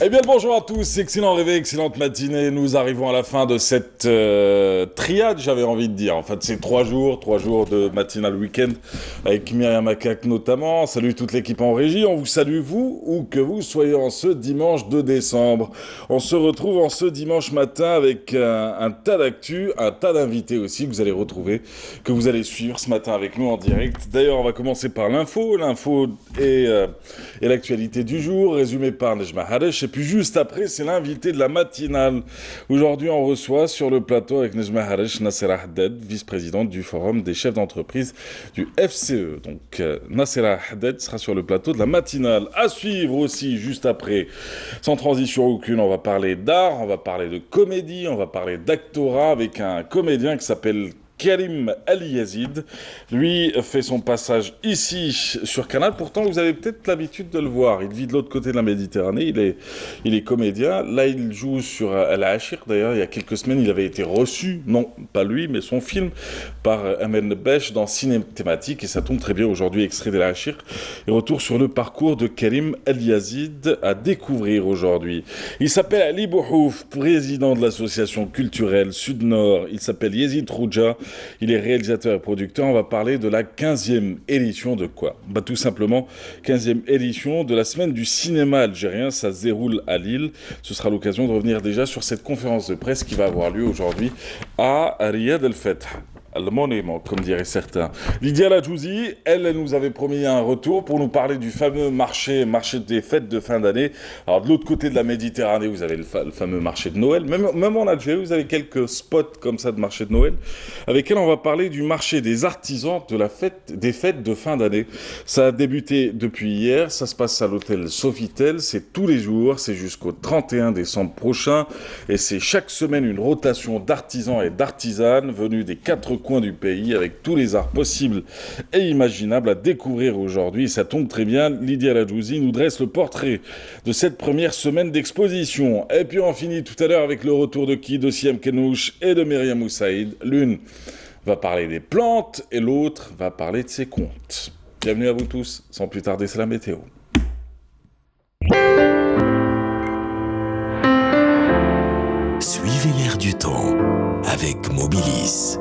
Eh bien, bonjour à tous, excellent réveil, excellente matinée. Nous arrivons à la fin de cette triade, j'avais envie de dire. En fait, c'est 3 jours de matinal week-end avec Myriam Akak notamment. Salut toute l'équipe en régie, on vous salue vous, où que vous soyez en ce dimanche 2 décembre. On se retrouve en ce dimanche matin avec un tas d'actu, un tas d'invités aussi que vous allez retrouver, que vous allez suivre ce matin avec nous en direct. D'ailleurs, on va commencer par l'info. L'info et l'actualité du jour, résumée par Nejma Haresh. Et puis juste après, c'est l'invité de la matinale. Aujourd'hui, on reçoit sur le plateau avec Nejma Haresh, Nassera Haddad, vice-présidente du Forum des chefs d'entreprise du FCE. Donc, Nassera Haddad sera sur le plateau de la matinale. À suivre aussi, juste après, sans transition aucune, on va parler d'art, on va parler de comédie, on va parler d'actorat avec un comédien qui s'appelle Karim El Yazid. Lui fait son passage ici sur Canal. Pourtant, vous avez peut-être l'habitude de le voir. Il vit de l'autre côté de la Méditerranée. Il est comédien. Là, il joue sur El Ashir. D'ailleurs, il y a quelques semaines, il avait été reçu, non pas lui, mais son film, par Amen Besh dans Ciné Thématique. Et ça tombe très bien aujourd'hui, extrait d'El Ashir. Et retour sur le parcours de Karim El Yazid à découvrir aujourd'hui. Il s'appelle Ali Bouhouf, président de l'association culturelle Sud-Nord. Il s'appelle Yazid Rouja. Il est réalisateur et producteur. On va parler de la 15e édition de quoi ? Tout simplement, 15e édition de la semaine du cinéma algérien. Ça se déroule à Lille. Ce sera l'occasion de revenir déjà sur cette conférence de presse qui va avoir lieu aujourd'hui à Riyad El Feth. Le monument, comme diraient certains. Lydia Ladjouzi, elle nous avait promis un retour pour nous parler du fameux marché des fêtes de fin d'année. Alors, de l'autre côté de la Méditerranée, vous avez le fameux marché de Noël. Même en Algérie, vous avez quelques spots comme ça de marché de Noël. Avec elle, on va parler du marché des artisans des fêtes de fin d'année. Ça a débuté depuis hier. Ça se passe à l'hôtel Sofitel. C'est tous les jours. C'est jusqu'au 31 décembre prochain. Et c'est chaque semaine une rotation d'artisans et d'artisanes venus des 4 coins du pays avec tous les arts possibles et imaginables à découvrir aujourd'hui. Ça tombe très bien, Lydia Ladjouzi nous dresse le portrait de cette première semaine d'exposition. Et puis on finit tout à l'heure avec le retour de qui ? De Siem Kenouch et de Myriam Moussaïd. L'une va parler des plantes et l'autre va parler de ses contes. Bienvenue à vous tous, sans plus tarder, c'est la météo. Suivez l'air du temps avec Mobilis.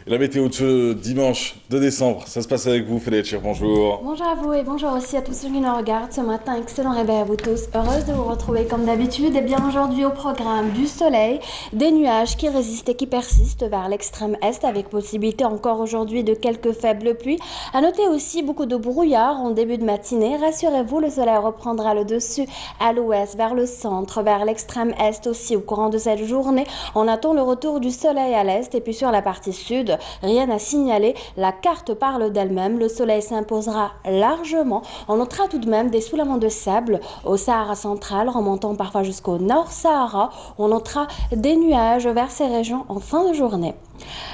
La météo de ce dimanche 2 décembre, ça se passe avec vous, Félix, bonjour. Bonjour à vous et bonjour aussi à tous ceux qui nous regardent ce matin. Excellent réveil à vous tous. Heureuse de vous retrouver comme d'habitude. Et bien aujourd'hui au programme du soleil, des nuages qui résistent et qui persistent vers l'extrême est avec possibilité encore aujourd'hui de quelques faibles pluies. À noter aussi beaucoup de brouillard en début de matinée. Rassurez-vous, le soleil reprendra le dessus à l'ouest, vers le centre, vers l'extrême est aussi au courant de cette journée. On attend le retour du soleil à l'est et puis sur la partie sud, rien à signaler, la carte parle d'elle-même, le soleil s'imposera largement. On notera tout de même des soulèvements de sable au Sahara central, remontant parfois jusqu'au Nord Sahara. On notera des nuages vers ces régions en fin de journée.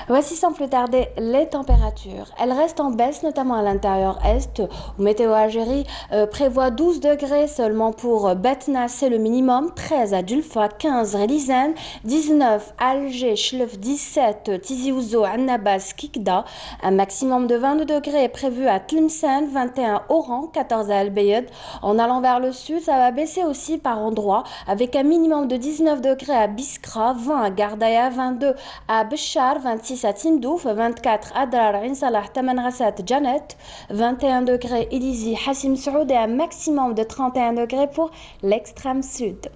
Voici sans plus tarder les températures. Elles restent en baisse, notamment à l'intérieur est, où Météo Algérie prévoit 12 degrés seulement pour Batna, c'est le minimum, 13 à Dulfa, 15 Relizane, 19 Alger, Chlef, 17 Tizi Ouzou, Annabas, Kikda, un maximum de 22 degrés est prévu à Tlemcen, 21 Oran, 14 à Al Bayed. En allant vers le sud, ça va baisser aussi par endroits, avec un minimum de 19 degrés à Biskra, 20 à Gardaya, 22 à Béchar, 26 à Tindouf, 24 à Dar, Ain Salah, Tamanrasat, Janet, 21 degrés Ilizi, Hassim Saoud et un maximum de 31 degrés pour l'extrême sud.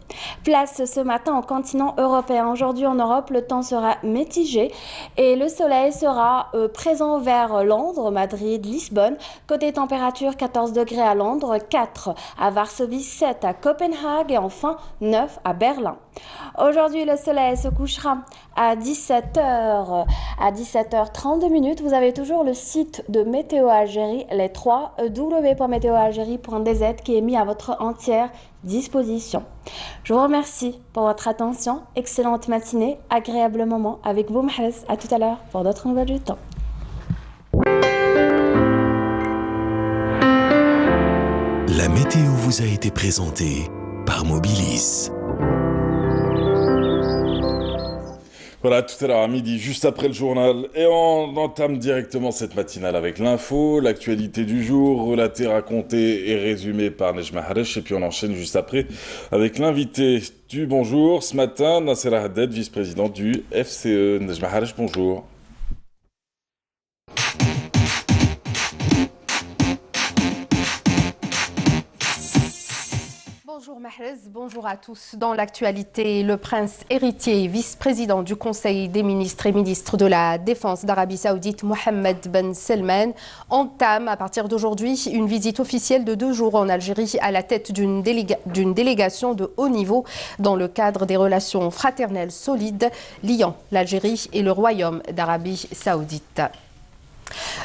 Place ce matin au continent européen. Aujourd'hui en Europe, le temps sera mitigé et le soleil sera présent vers Londres, Madrid, Lisbonne. Côté température, 14 degrés à Londres, 4 à Varsovie, 7 à Copenhague et enfin 9 à Berlin. Aujourd'hui, le soleil se couchera à 17h, à 17h32. Vous avez toujours le site de Météo Algérie, les 3 w.meteoalgerie.dz qui est mis à votre entière disposition. Je vous remercie pour votre attention. Excellente matinée, agréable moment avec vous, Mahrez. À tout à l'heure pour d'autres nouvelles du temps. La météo vous a été présentée par Mobilis. Voilà, tout à l'heure à midi, juste après le journal. Et on entame directement cette matinale avec l'info, l'actualité du jour, relatée, racontée et résumée par Nejma Haresh. Et puis on enchaîne juste après avec l'invité du bonjour. Ce matin, Nassera Haddad, vice-président du FCE. Nejma Haresh, bonjour. Bonjour Mahrez, bonjour à tous. Dans l'actualité, le prince héritier, vice-président du Conseil des ministres et ministre de la Défense d'Arabie Saoudite, Mohammed Ben Salman, entame à partir d'aujourd'hui une visite officielle de 2 jours en Algérie à la tête d'une délégation de haut niveau dans le cadre des relations fraternelles solides liant l'Algérie et le Royaume d'Arabie Saoudite.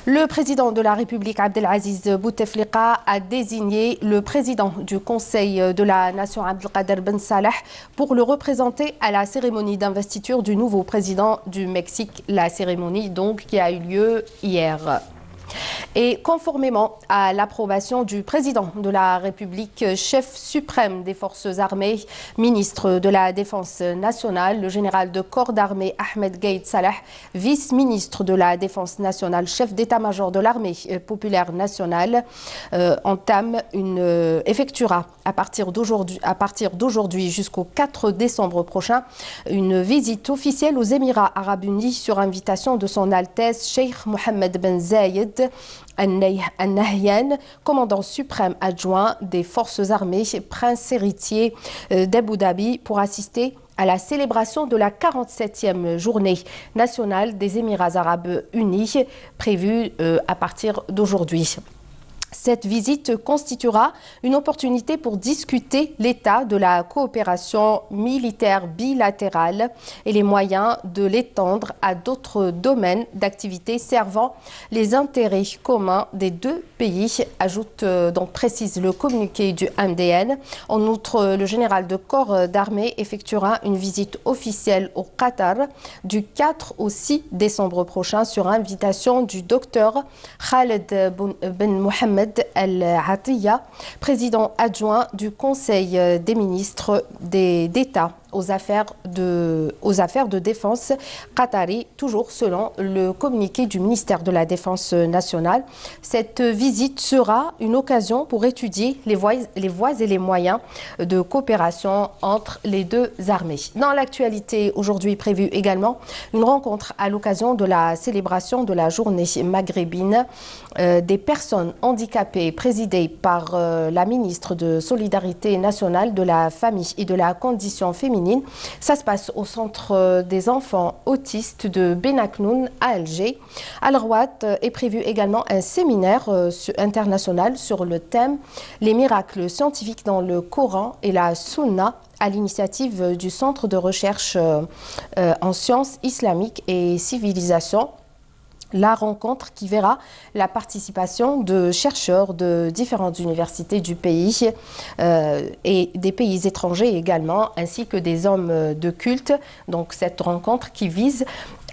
Le président de la République, Abdelaziz Bouteflika, a désigné le président du Conseil de la Nation, Abdelkader Ben Salah, pour le représenter à la cérémonie d'investiture du nouveau président du Mexique, la cérémonie donc qui a eu lieu hier. Et conformément à l'approbation du président de la République, chef suprême des forces armées, ministre de la Défense nationale, le général de corps d'armée Ahmed Gaïd Salah, vice-ministre de la Défense nationale, chef d'état-major de l'armée populaire nationale, effectuera à partir d'aujourd'hui jusqu'au 4 décembre prochain une visite officielle aux Émirats arabes unis sur invitation de son Altesse Cheikh Mohammed Ben Zayed Al-Nahyan, commandant suprême adjoint des forces armées, prince héritier d'Abu Dhabi, pour assister à la célébration de la 47e journée nationale des Émirats arabes unis, prévue à partir d'aujourd'hui. Cette visite constituera une opportunité pour discuter l'état de la coopération militaire bilatérale et les moyens de l'étendre à d'autres domaines d'activité servant les intérêts communs des deux pays, précise le communiqué du MDN. En outre, le général de corps d'armée effectuera une visite officielle au Qatar du 4 au 6 décembre prochain sur invitation du docteur Khaled Ben Mohammed Al-Atiyah, président adjoint du Conseil des ministres d'État aux affaires de défense qatari, toujours selon le communiqué du ministère de la Défense nationale. Cette visite sera une occasion pour étudier les voies et les moyens de coopération entre les deux armées. Dans l'actualité, aujourd'hui prévue également une rencontre à l'occasion de la célébration de la journée maghrébine des personnes handicapées, présidée par la ministre de Solidarité nationale, de la famille et de la condition féminine. Ça se passe au centre des enfants autistes de Benaknoun à Alger. À l'Arwat est prévu également un séminaire international sur le thème « Les miracles scientifiques dans le Coran et la Sunna » à l'initiative du Centre de recherche en sciences islamiques et civilisation. La rencontre qui verra la participation de chercheurs de différentes universités du pays et des pays étrangers également, ainsi que des hommes de culte. Donc cette rencontre qui vise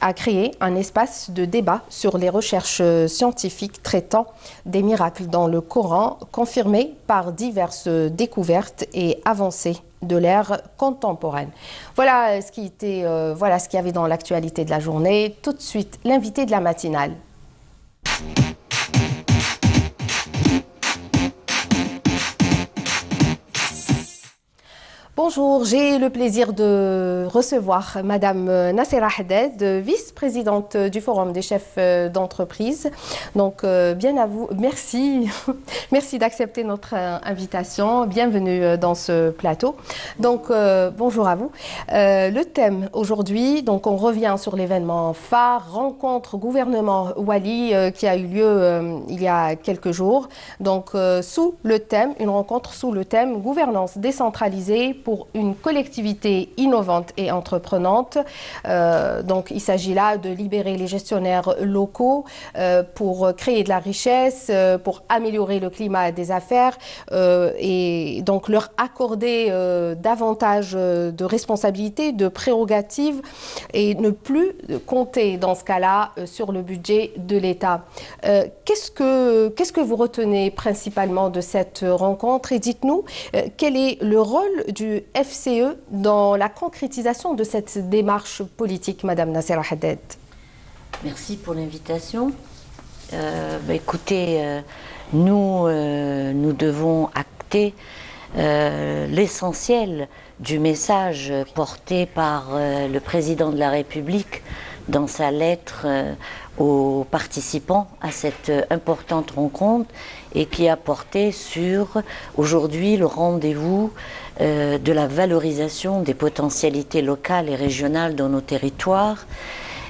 à créer un espace de débat sur les recherches scientifiques traitant des miracles dans le Coran, confirmés par diverses découvertes et avancées de l'ère contemporaine. Voilà ce qu'il y avait dans l'actualité de la journée. Tout de suite, l'invité de la matinale. Bonjour, j'ai le plaisir de recevoir Madame Nassera Haddad, vice-présidente du Forum des chefs d'entreprise. Donc, bien à vous, merci, merci d'accepter notre invitation. Bienvenue dans ce plateau. Donc, bonjour à vous. Le thème aujourd'hui, donc on revient sur l'événement phare, rencontre gouvernement Wali qui a eu lieu il y a quelques jours. Donc, une rencontre sous le thème gouvernance décentralisée pour une collectivité innovante et entreprenante. Donc, il s'agit là de libérer les gestionnaires locaux pour créer de la richesse, pour améliorer le climat des affaires et donc leur accorder davantage de responsabilités, de prérogatives et ne plus compter dans ce cas-là sur le budget de l'État. Qu'est-ce que vous retenez principalement de cette rencontre et dites-nous quel est le rôle du du FCE dans la concrétisation de cette démarche politique, Madame Nassera Haddad? Merci pour l'invitation. Écoutez, nous devons acter l'essentiel du message porté par le président de la République dans sa lettre aux participants à cette importante rencontre et qui a porté sur aujourd'hui le rendez-vous de la valorisation des potentialités locales et régionales dans nos territoires,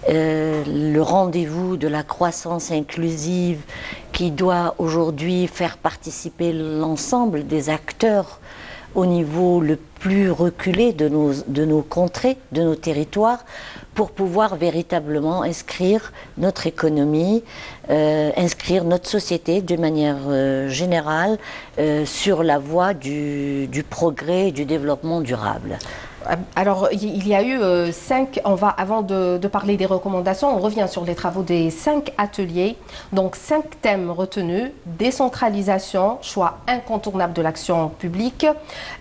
le rendez-vous de la croissance inclusive qui doit aujourd'hui faire participer l'ensemble des acteurs au niveau le plus reculé de nos contrées, de nos territoires, pour pouvoir véritablement inscrire notre économie, inscrire notre société de manière générale sur la voie du progrès et du développement durable. Alors, il y a eu avant de parler des recommandations, on revient sur les travaux des 5 ateliers. Donc, 5 thèmes retenus: décentralisation, choix incontournable de l'action publique.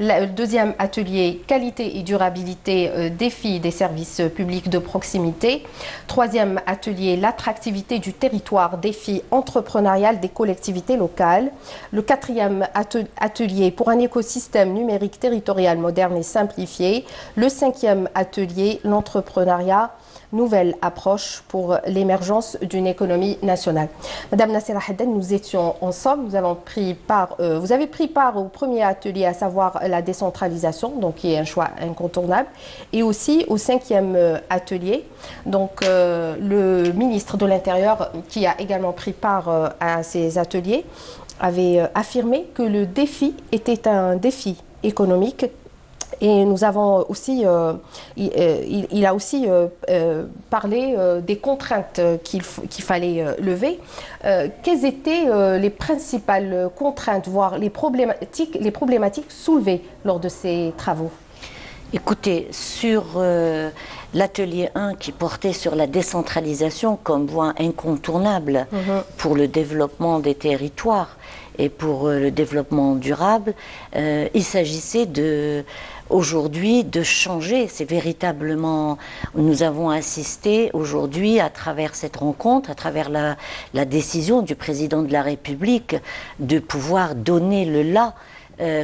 Le deuxième atelier, qualité et durabilité, défis des services publics de proximité. Troisième atelier, l'attractivité du territoire, défis entrepreneurial des collectivités locales. Le quatrième atelier, pour un écosystème numérique territorial moderne et simplifié. Le 5e atelier, l'entrepreneuriat, nouvelle approche pour l'émergence d'une économie nationale. Madame Nassera Haddad, nous étions ensemble, vous avez pris part au premier atelier, à savoir la décentralisation, donc qui est un choix incontournable, et aussi au 5e atelier. Donc le ministre de l'Intérieur, qui a également pris part à ces ateliers, avait affirmé que le défi était un défi économique. Et nous avons aussi, il a aussi parlé des contraintes qu'il fallait lever. Quelles étaient les principales contraintes, voire les problématiques soulevées lors de ces travaux? Écoutez, sur l'atelier 1 qui portait sur la décentralisation comme voie incontournable pour le développement des territoires et pour le développement durable, il s'agissait aujourd'hui de changer. C'est véritablement, nous avons assisté aujourd'hui à travers cette rencontre, à travers la décision du président de la République de pouvoir donner le là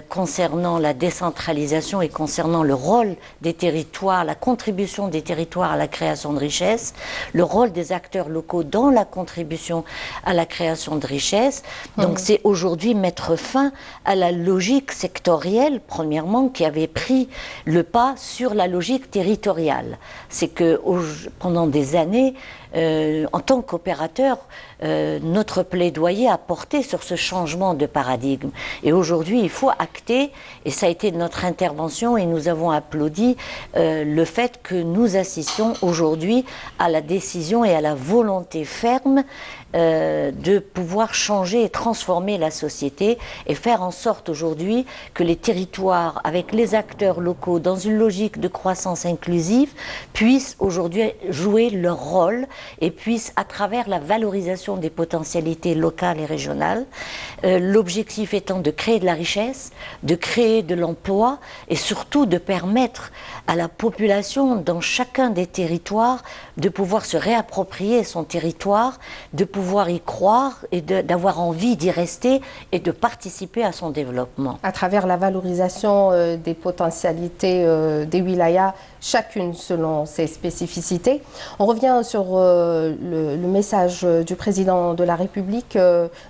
concernant la décentralisation et concernant le rôle des territoires, la contribution des territoires à la création de richesses, le rôle des acteurs locaux dans la contribution à la création de richesses. Donc c'est aujourd'hui mettre fin à la logique sectorielle, premièrement, qui avait pris le pas sur la logique territoriale. C'est que pendant des années, en tant qu'opérateur, notre plaidoyer a porté sur ce changement de paradigme. Et aujourd'hui, il faut acter, et ça a été notre intervention, et nous avons applaudi le fait que nous assistions aujourd'hui à la décision et à la volonté ferme de pouvoir changer et transformer la société et faire en sorte aujourd'hui que les territoires, avec les acteurs locaux, dans une logique de croissance inclusive, puissent aujourd'hui jouer leur rôle et puissent, à travers la valorisation des potentialités locales et régionales, l'objectif étant de créer de la richesse, de créer de l'emploi et surtout de permettre à la population dans chacun des territoires de pouvoir se réapproprier son territoire, de pouvoir y croire et d'avoir envie d'y rester et de participer à son développement. À travers la valorisation des potentialités des wilayas, chacune selon ses spécificités. On revient sur le message du président de la République,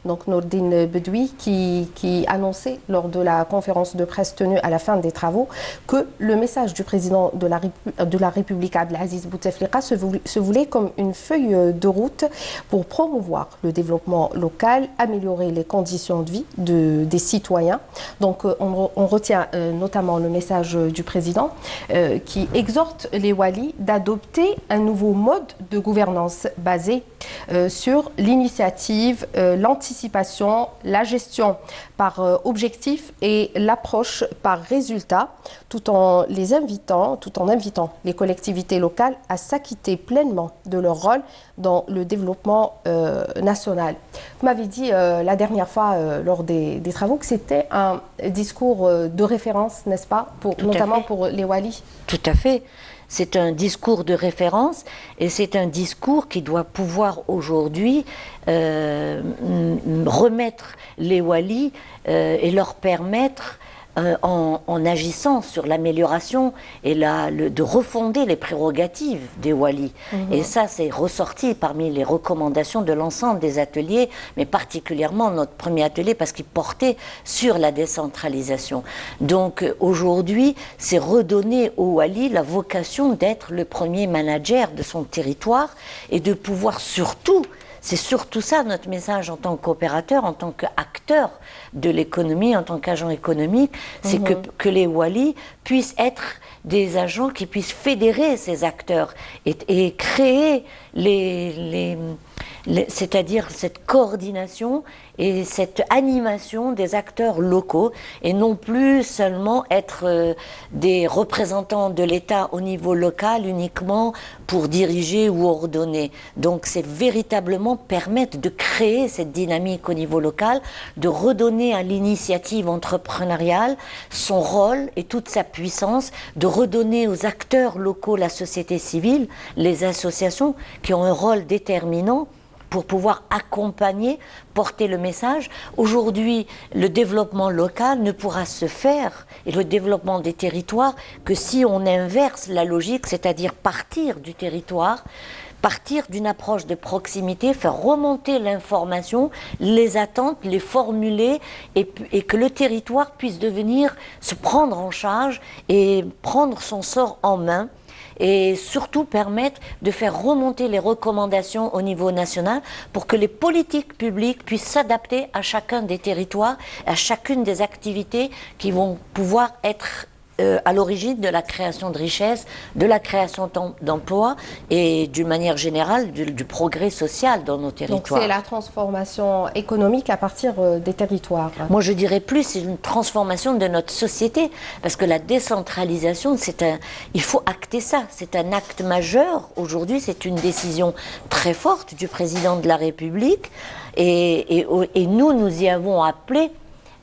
donc Nourdine Bedoui, qui annonçait lors de la conférence de presse tenue à la fin des travaux que le message du président de la République, Abdelaziz Bouteflika, se voulait comme une feuille de route pour promouvoir le développement local, améliorer les conditions de vie des citoyens. Donc on retient notamment le message du président qui exhorte les walis d'adopter un nouveau mode de gouvernance basé sur l'initiative, l'anticipation, la gestion par objectif et l'approche par résultat, tout en invitant les collectivités locales à s'acquitter pleinement de leur rôle dans le développement national. Vous m'avez dit la dernière fois lors des travaux que c'était un discours de référence, n'est-ce pas, notamment pour les Walis? Tout à fait. C'est un discours de référence et c'est un discours qui doit pouvoir aujourd'hui remettre les Walis et leur permettre en agissant sur l'amélioration et de refonder les prérogatives des Walis. Et ça, c'est ressorti parmi les recommandations de l'ensemble des ateliers, mais particulièrement notre premier atelier parce qu'il portait sur la décentralisation. Donc aujourd'hui, c'est redonner aux Walis la vocation d'être le premier manager de son territoire et de pouvoir surtout, c'est surtout ça notre message en tant qu'opérateur, en tant qu'acteur de l'économie, en tant qu'agent économique, c'est que les Walis puissent être des agents qui puissent fédérer ces acteurs et créer c'est-à-dire cette coordination et cette animation des acteurs locaux et non plus seulement être des représentants de l'État au niveau local uniquement pour diriger ou ordonner. Donc c'est véritablement permettre de créer cette dynamique au niveau local, de redonner à l'initiative entrepreneuriale son rôle et toute sa puissance, de redonner aux acteurs locaux, la société civile, les associations qui ont un rôle déterminant pour pouvoir accompagner, porter le message. Aujourd'hui, le développement local ne pourra se faire, et le développement des territoires, que si on inverse la logique, c'est-à-dire partir du territoire, partir d'une approche de proximité, faire remonter l'information, les attentes, les formuler, et que le territoire puisse devenir, se prendre en charge et prendre son sort en main, et surtout permettre de faire remonter les recommandations au niveau national pour que les politiques publiques puissent s'adapter à chacun des territoires, à chacune des activités qui vont pouvoir être à l'origine de la création de richesses, de la création d'emplois et d'une manière générale du progrès social dans nos territoires. Donc c'est la transformation économique à partir des territoires. Moi je dirais plus c'est une transformation de notre société parce que la décentralisation il faut acter ça, c'est un acte majeur. Aujourd'hui c'est une décision très forte du président de la République et nous y avons appelé.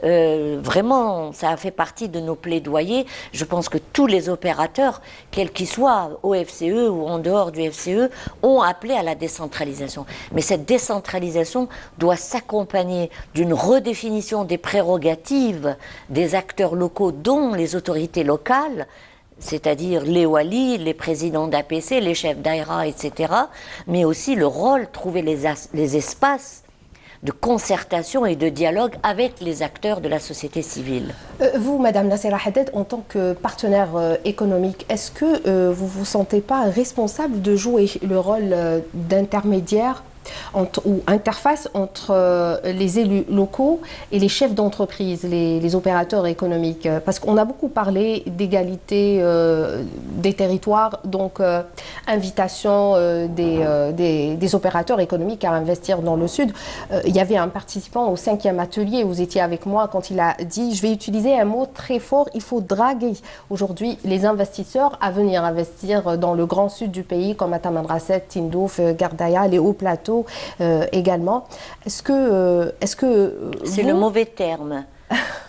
Vraiment, ça a fait partie de nos plaidoyers. Je pense que tous les opérateurs, quels qu'ils soient, au FCE ou en dehors du FCE, ont appelé à la décentralisation. Mais cette décentralisation doit s'accompagner d'une redéfinition des prérogatives des acteurs locaux, dont les autorités locales, c'est-à-dire les Walis, les présidents d'APC, les chefs d'AIRA, etc., mais aussi le rôle, trouver les espaces de concertation et de dialogue avec les acteurs de la société civile. Vous, Madame Nassera Haddad, en tant que partenaire économique, est-ce que vous ne vous sentez pas responsable de jouer le rôle d'intermédiaire ou interface entre les élus locaux et les chefs d'entreprise, les opérateurs économiques? Parce qu'on a beaucoup parlé d'égalité des territoires, donc invitation des opérateurs économiques à investir dans le Sud. Il y avait un participant au 5e atelier, vous étiez avec moi quand il a dit, je vais utiliser un mot très fort, il faut draguer aujourd'hui les investisseurs à venir investir dans le grand sud du pays comme à Tamanrasset, Tindouf, Gardaya, les hauts plateaux également. Est-ce que c'est le mauvais terme.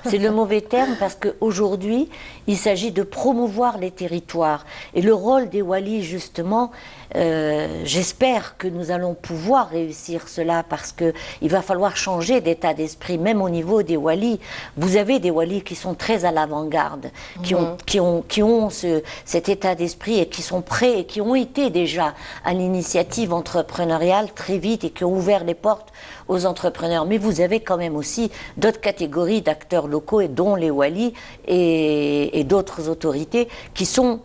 C'est le mauvais terme parce qu'aujourd'hui, il s'agit de promouvoir les territoires. Et le rôle des Walis, justement, j'espère que nous allons pouvoir réussir cela parce qu'il va falloir changer d'état d'esprit, même au niveau des Walis. Vous avez des Walis qui sont très à l'avant-garde, qui ont cet état d'esprit et qui sont prêts et qui ont été déjà à l'initiative entrepreneuriale très vite et qui ont ouvert les portes aux entrepreneurs. Mais vous avez quand même aussi d'autres catégories d'acteurs locaux, et dont les Walis et d'autres autorités qui sont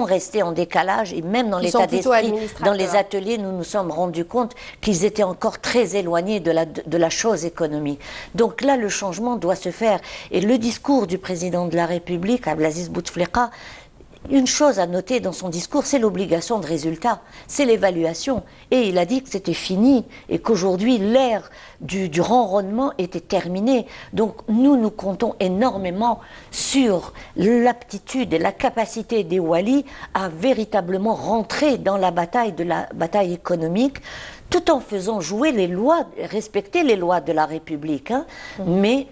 restés en décalage, et même dans l'état d'esprit, dans les ateliers, nous nous sommes rendus compte qu'ils étaient encore très éloignés de la chose économique. Donc là, le changement doit se faire. Et le discours du président de la République, Abdelaziz Bouteflika, une chose à noter dans son discours, c'est l'obligation de résultat, c'est l'évaluation. Et il a dit que c'était fini et qu'aujourd'hui, l'ère du ronronnement était terminée. Donc nous comptons énormément sur l'aptitude et la capacité des Walis à véritablement rentrer dans la bataille économique, tout en faisant jouer les lois, respecter les lois de la République. Mais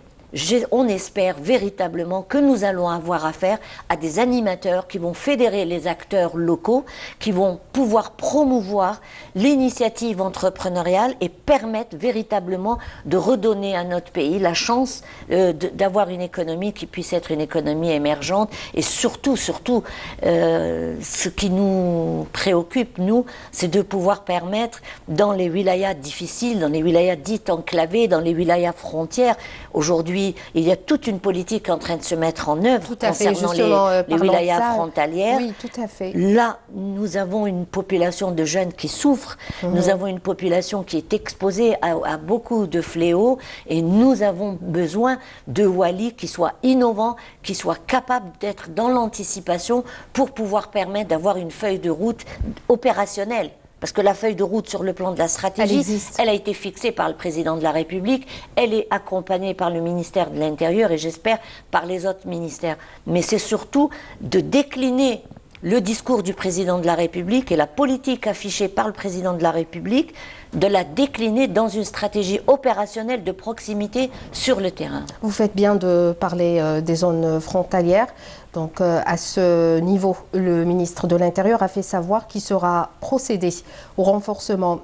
on espère véritablement que nous allons avoir affaire à des animateurs qui vont fédérer les acteurs locaux, qui vont pouvoir promouvoir l'initiative entrepreneuriale et permettre véritablement de redonner à notre pays la chance d'avoir une économie qui puisse être une économie émergente. Et surtout, ce qui nous préoccupe, nous, c'est de pouvoir permettre dans les wilayas difficiles, dans les wilayas dites enclavées, dans les wilayas frontières. Aujourd'hui, il y a toute une politique en train de se mettre en œuvre concernant les wilayas frontalières. Oui, tout à fait. Là, nous avons une population de jeunes qui souffrent, nous avons une population qui est exposée à beaucoup de fléaux et nous avons besoin de Walis qui soient innovants, qui soient capables d'être dans l'anticipation pour pouvoir permettre d'avoir une feuille de route opérationnelle. Parce que la feuille de route sur le plan de la stratégie, elle a été fixée par le président de la République, elle est accompagnée par le ministère de l'Intérieur et j'espère par les autres ministères. Mais c'est surtout de décliner le discours du président de la République et la politique affichée par le président de la République, de la décliner dans une stratégie opérationnelle de proximité sur le terrain. Vous faites bien de parler des zones frontalières. Donc à ce niveau, le ministre de l'Intérieur a fait savoir qu'il sera procédé au renforcement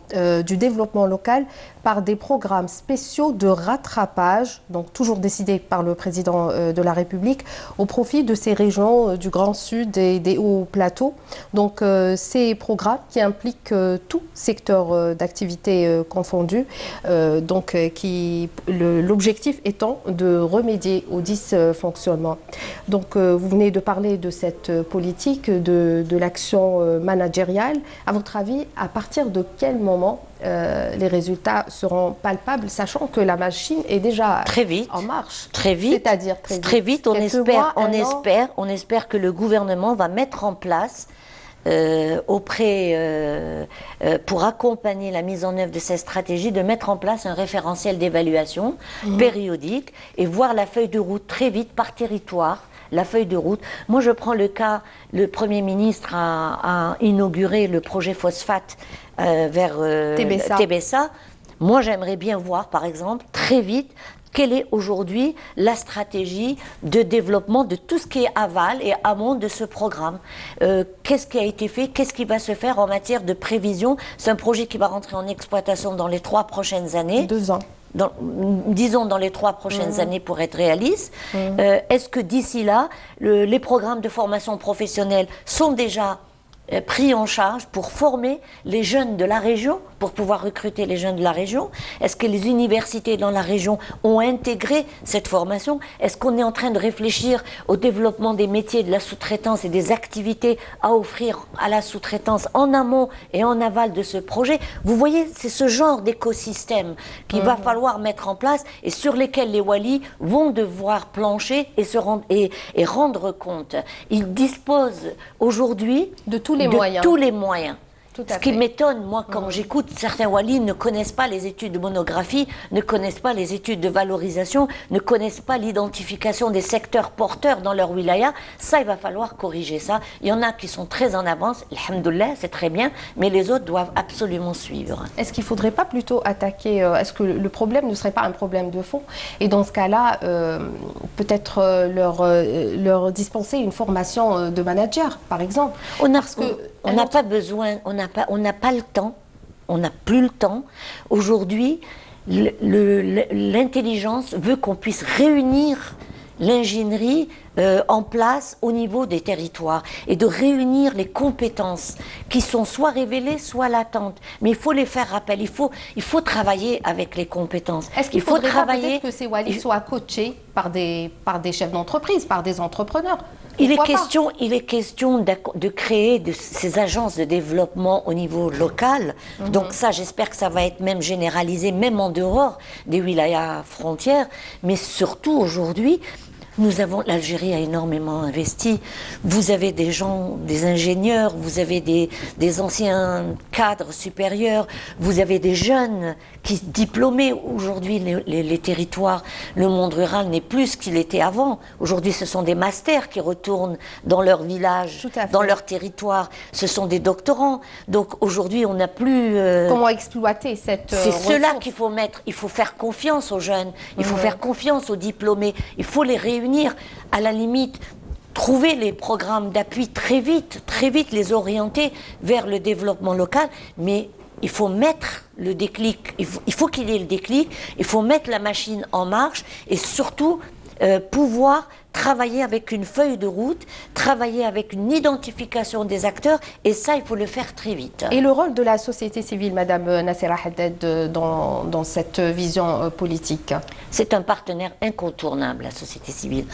du développement local par des programmes spéciaux de rattrapage, donc toujours décidés par le président de la République, au profit de ces régions du Grand Sud et des hauts plateaux. Donc ces programmes qui impliquent tout secteur d'activité confondu, l'objectif étant de remédier aux dysfonctionnements. Donc vous venez de parler de cette politique, de l'action managériale. À votre avis, à partir de quel moment les résultats seront palpables, sachant que la machine est déjà en marche? Très vite. C'est-à-dire très vite. On espère que le gouvernement va mettre en place pour accompagner la mise en œuvre de cette stratégie, de mettre en place un référentiel d'évaluation périodique et voir la feuille de route très vite par territoire. La feuille de route. Moi, je prends le cas, le Premier ministre a inauguré le projet phosphate vers Tébessa. Moi, j'aimerais bien voir, par exemple, très vite, quelle est aujourd'hui la stratégie de développement de tout ce qui est aval et amont de ce programme. Qu'est-ce qui a été fait? Qu'est-ce qui va se faire en matière de prévision? C'est un projet qui va rentrer en exploitation dans les 3 prochaines années. 2 ans. Disons dans les 3 prochaines années pour être réaliste. Est-ce que d'ici là, les programmes de formation professionnelle sont déjà pris en charge pour former les jeunes de la région, pour pouvoir recruter les jeunes de la région? Est-ce que les universités dans la région ont intégré cette formation? Est-ce qu'on est en train de réfléchir au développement des métiers de la sous-traitance et des activités à offrir à la sous-traitance en amont et en aval de ce projet? Vous voyez, c'est ce genre d'écosystème qu'il va falloir mettre en place et sur lesquels les Walis vont devoir plancher et rendre compte. Ils disposent aujourd'hui de tous les moyens. Ce qui m'étonne, moi, quand j'écoute certains Walis ne connaissent pas les études de monographie, ne connaissent pas les études de valorisation, ne connaissent pas l'identification des secteurs porteurs dans leur wilaya. Ça, il va falloir corriger ça. Il y en a qui sont très en avance, alhamdoulilah, c'est très bien, mais les autres doivent absolument suivre. Est-ce qu'il ne faudrait pas plutôt attaquer, est-ce que le problème ne serait pas un problème de fond? Et dans ce cas-là, peut-être leur dispenser une formation de manager, par exemple. On n'a pas besoin, on n'a pas le temps, on n'a plus le temps. Aujourd'hui, l'intelligence veut qu'on puisse réunir l'ingénierie en place au niveau des territoires et de réunir les compétences qui sont soit révélées, soit latentes. Mais il faut les faire rappel, il faut travailler avec les compétences. Est-ce qu'il faudrait peut-être que ces Walis soient coachés par des chefs d'entreprise, par des entrepreneurs? Il est question de créer ces agences de développement au niveau local. Donc ça, j'espère que ça va être même généralisé, même en dehors des wilayas frontières. Mais surtout aujourd'hui, L'Algérie a énormément investi. Vous avez des gens, des ingénieurs, vous avez des anciens cadres supérieurs, vous avez des jeunes diplômés. Aujourd'hui, les territoires, le monde rural n'est plus ce qu'il était avant. Aujourd'hui, ce sont des masters qui retournent dans leur village, dans leur territoire. Ce sont des doctorants. Donc aujourd'hui, on n'a plus... Comment exploiter cette C'est cela ressource. qu'il faut mettre. Il faut faire confiance aux jeunes. Il faut faire confiance aux diplômés. Il faut les réunir. À la limite, trouver les programmes d'appui très vite les orienter vers le développement local, mais il faut mettre le déclic, il faut qu'il y ait le déclic, il faut mettre la machine en marche et surtout pouvoir travailler avec une feuille de route, travailler avec une identification des acteurs, et ça, il faut le faire très vite. Et le rôle de la société civile, Madame Nassera Haddad, dans cette vision politique? C'est un partenaire incontournable, la société civile,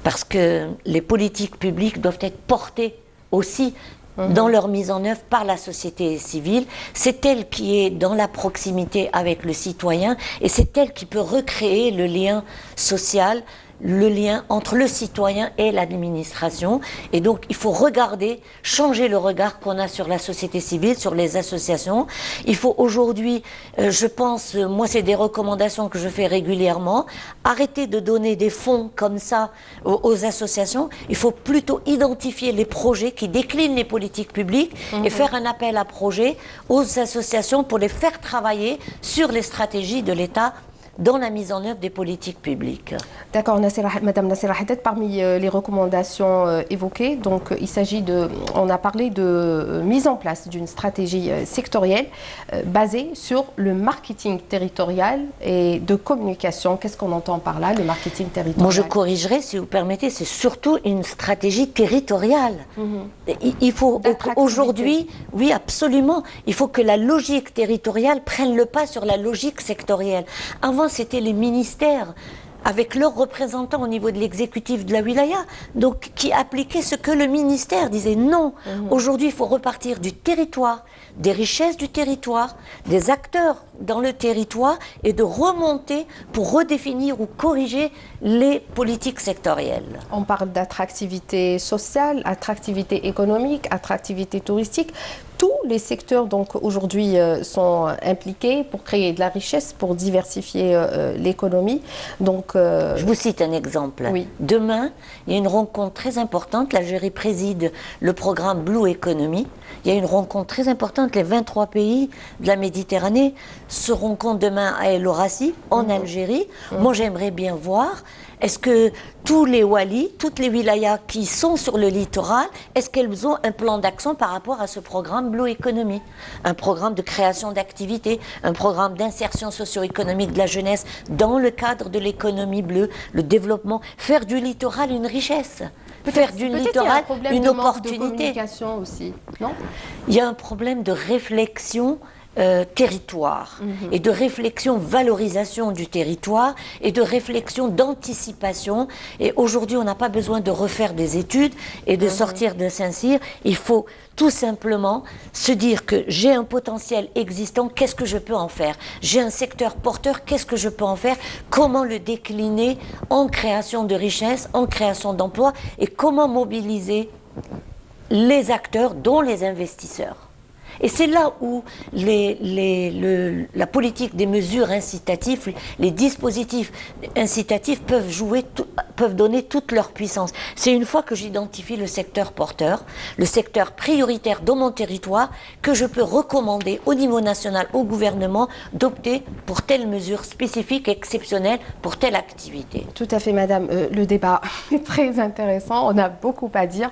parce que les politiques publiques doivent être portées aussi dans leur mise en œuvre par la société civile. C'est elle qui est dans la proximité avec le citoyen, et c'est elle qui peut recréer le lien social, le lien entre le citoyen et l'administration. Et donc il faut regarder, changer le regard qu'on a sur la société civile, sur les associations. Il faut aujourd'hui, je pense, moi c'est des recommandations que je fais régulièrement, arrêter de donner des fonds comme ça aux associations. Il faut plutôt identifier les projets qui déclinent les politiques publiques et faire un appel à projets aux associations pour les faire travailler sur les stratégies de l'État dans la mise en œuvre des politiques publiques. D'accord, Madame Nassera Haddad, parmi les recommandations évoquées, donc il s'agit de, on a parlé de mise en place d'une stratégie sectorielle basée sur le marketing territorial et de communication. Qu'est-ce qu'on entend par là, le marketing territorial? Moi, je corrigerai, si vous permettez, c'est surtout une stratégie territoriale. Il faut aujourd'hui, oui, absolument, il faut que la logique territoriale prenne le pas sur la logique sectorielle. Avant, c'était les ministères avec leurs représentants au niveau de l'exécutif de la wilaya, donc qui appliquaient ce que le ministère disait. Non, aujourd'hui il faut repartir du territoire, des richesses du territoire, des acteurs dans le territoire, et de remonter pour redéfinir ou corriger les politiques sectorielles. On parle d'attractivité sociale, attractivité économique, attractivité touristique. Tous les secteurs donc aujourd'hui sont impliqués pour créer de la richesse, pour diversifier l'économie. Donc, je vous cite un exemple. Oui. Demain, il y a une rencontre très importante. L'Algérie préside le programme Blue Economy. Il y a une rencontre très importante. Les 23 pays de la Méditerranée se rencontrent demain à El Orassi, en Algérie. Moi, j'aimerais bien voir, est-ce que tous les walis, toutes les wilayas qui sont sur le littoral, est-ce qu'elles ont un plan d'action par rapport à ce programme Blue Economy? Un programme de création d'activités, un programme d'insertion socio-économique de la jeunesse dans le cadre de l'économie bleue, le développement, faire du littoral une richesse. Faire du littoral une opportunité. De communication aussi, non? Il y a un problème de réflexion territoire et de réflexion valorisation du territoire et de réflexion d'anticipation. Et aujourd'hui, on n'a pas besoin de refaire des études et de sortir de Saint-Cyr. Il faut tout simplement se dire que j'ai un potentiel existant, qu'est-ce que je peux en faire? J'ai un secteur porteur, qu'est-ce que je peux en faire? Comment le décliner en création de richesses, en création d'emplois, et comment mobiliser les acteurs, dont les investisseurs. Et c'est là où la politique des mesures incitatives, les dispositifs incitatifs peuvent donner toute leur puissance. C'est une fois que j'identifie le secteur porteur, le secteur prioritaire dans mon territoire, que je peux recommander au niveau national au gouvernement d'opter pour telle mesure spécifique, exceptionnelle, pour telle activité. Tout à fait, Madame. Le débat est très intéressant. On a beaucoup à dire.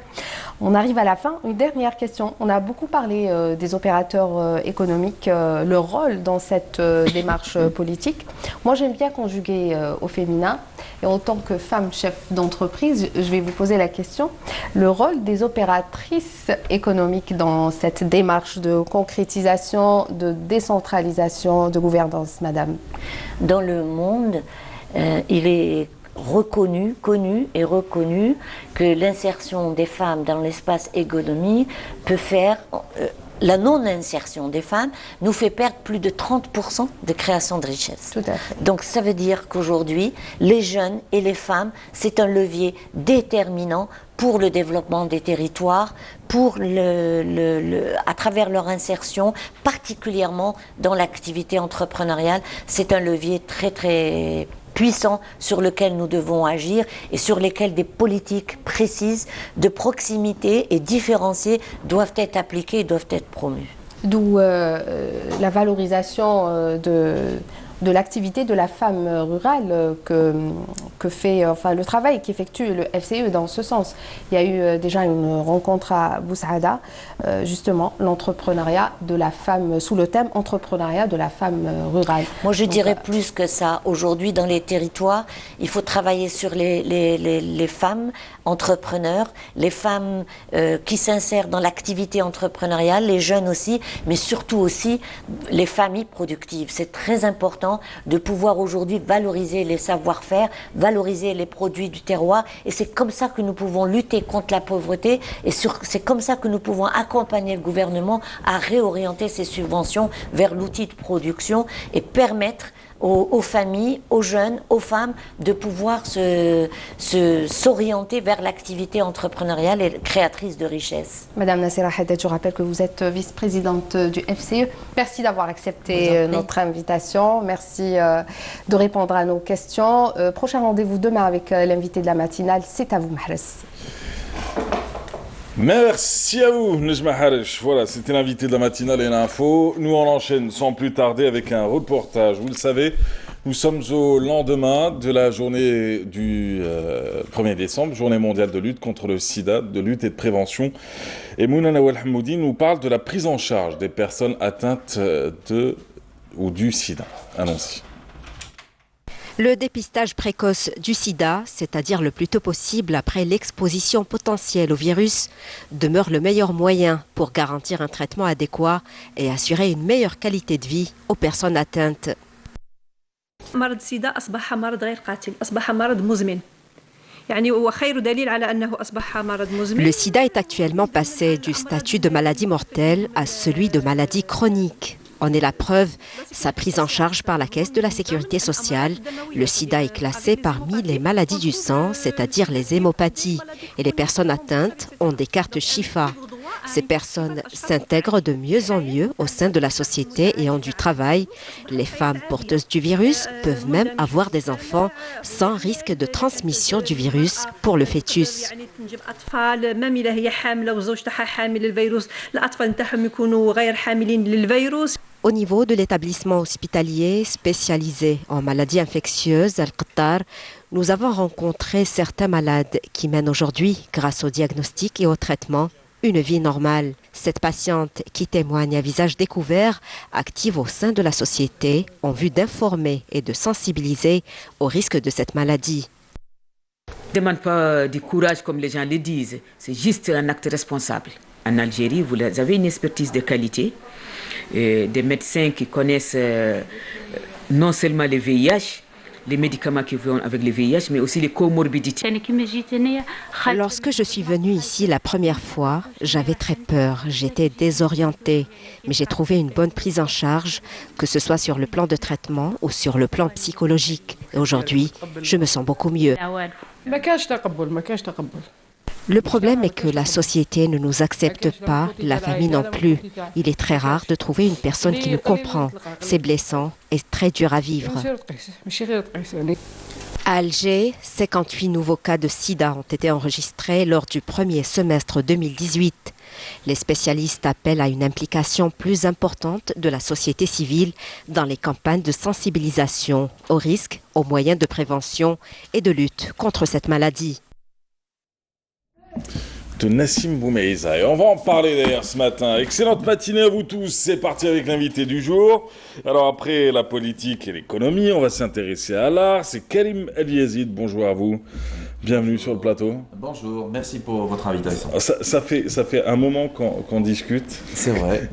On arrive à la fin. Une dernière question. On a beaucoup parlé des opérateurs économiques, leur rôle dans cette démarche politique. Moi, j'aime bien conjuguer au féminin. Et en tant que femme chef d'entreprise, je vais vous poser la question. Le rôle des opératrices économiques dans cette démarche de concrétisation, de décentralisation, de gouvernance, Madame? Dans le monde, il est connu et reconnu que l'insertion des femmes dans l'espace économique peut faire la non-insertion des femmes nous fait perdre plus de 30% de création de richesse. Tout à fait. Donc ça veut dire qu'aujourd'hui, les jeunes et les femmes, c'est un levier déterminant pour le développement des territoires, pour à travers leur insertion, particulièrement dans l'activité entrepreneuriale. C'est un levier très très puissant sur lequel nous devons agir et sur lesquels des politiques précises de proximité et différenciées doivent être appliquées et doivent être promues. D'où la valorisation de l'activité de la femme rurale que fait, enfin, le travail qu'effectue le FCE dans ce sens. Il y a eu déjà une rencontre à Boussaada, justement, l'entrepreneuriat de la femme, sous le thème entrepreneuriat de la femme rurale. Moi, je dirais plus que ça. Aujourd'hui, dans les territoires, il faut travailler sur les femmes entrepreneurs, les femmes qui s'insèrent dans l'activité entrepreneuriale, les jeunes aussi, mais surtout aussi les familles productives. C'est très important de pouvoir aujourd'hui valoriser les savoir-faire, valoriser les produits du terroir, et c'est comme ça que nous pouvons lutter contre la pauvreté, et c'est comme ça que nous pouvons accompagner le gouvernement à réorienter ses subventions vers l'outil de production et permettre aux familles, aux jeunes, aux femmes de pouvoir s'orienter vers l'activité entrepreneuriale et créatrice de richesse. Madame Nassera Haddad, je rappelle que vous êtes vice-présidente du FCE. Merci d'avoir accepté notre invitation. Merci de répondre à nos questions. Prochain rendez-vous demain avec l'invité de la matinale. C'est à vous, Mahres. Merci à vous, Nejma Harish. Voilà, c'était l'invité de la matinale et l'info. Nous, on enchaîne sans plus tarder avec un reportage. Vous le savez, nous sommes au lendemain de la journée du 1er décembre, journée mondiale de lutte contre le sida, de lutte et de prévention. Et Mouna Nawal Hamoudi nous parle de la prise en charge des personnes atteintes de ou du sida. Allons-y. Le dépistage précoce du sida, c'est-à-dire le plus tôt possible après l'exposition potentielle au virus, demeure le meilleur moyen pour garantir un traitement adéquat et assurer une meilleure qualité de vie aux personnes atteintes. مرض السيدا أصبح مرض غير قاتل، أصبح مرض مزمن. Le sida est actuellement passé du statut de maladie mortelle à celui de maladie chronique. En est la preuve, sa prise en charge par la Caisse de la Sécurité sociale. Le sida est classé parmi les maladies du sang, c'est-à-dire les hémopathies. Et les personnes atteintes ont des cartes Shifa. Ces personnes s'intègrent de mieux en mieux au sein de la société et ont du travail. Les femmes porteuses du virus peuvent même avoir des enfants sans risque de transmission du virus pour le fœtus. Au niveau de l'établissement hospitalier spécialisé en maladies infectieuses, Al-Qattar, nous avons rencontré certains malades qui mènent aujourd'hui, grâce au diagnostic et au traitement, une vie normale. Cette patiente qui témoigne à visage découvert, active au sein de la société, en vue d'informer et de sensibiliser au risque de cette maladie. Ne demande pas du courage comme les gens le disent, c'est juste un acte responsable. En Algérie, vous avez une expertise de qualité, des médecins qui connaissent non seulement le VIH, les médicaments qui vont avec le VIH, mais aussi les comorbidités. Lorsque je suis venue ici la première fois, j'avais très peur, j'étais désorientée, mais j'ai trouvé une bonne prise en charge, que ce soit sur le plan de traitement ou sur le plan psychologique. Et aujourd'hui, je me sens beaucoup mieux. Le problème est que la société ne nous accepte pas, la famille non plus. Il est très rare de trouver une personne qui nous comprend. C'est blessant et très dur à vivre. À Alger, 58 nouveaux cas de sida ont été enregistrés lors du premier semestre 2018. Les spécialistes appellent à une implication plus importante de la société civile dans les campagnes de sensibilisation aux risques, aux moyens de prévention et de lutte contre cette maladie. De Nassim Boumeïza. Et on va en parler d'ailleurs ce matin. Excellente matinée à vous tous. C'est parti avec l'invité du jour. Alors après la politique et l'économie, on va s'intéresser à l'art. C'est Karim El Yazid. Bonjour à vous. Bienvenue sur le plateau. Bonjour, merci pour votre invitation. Ça fait un moment qu'on discute. C'est vrai.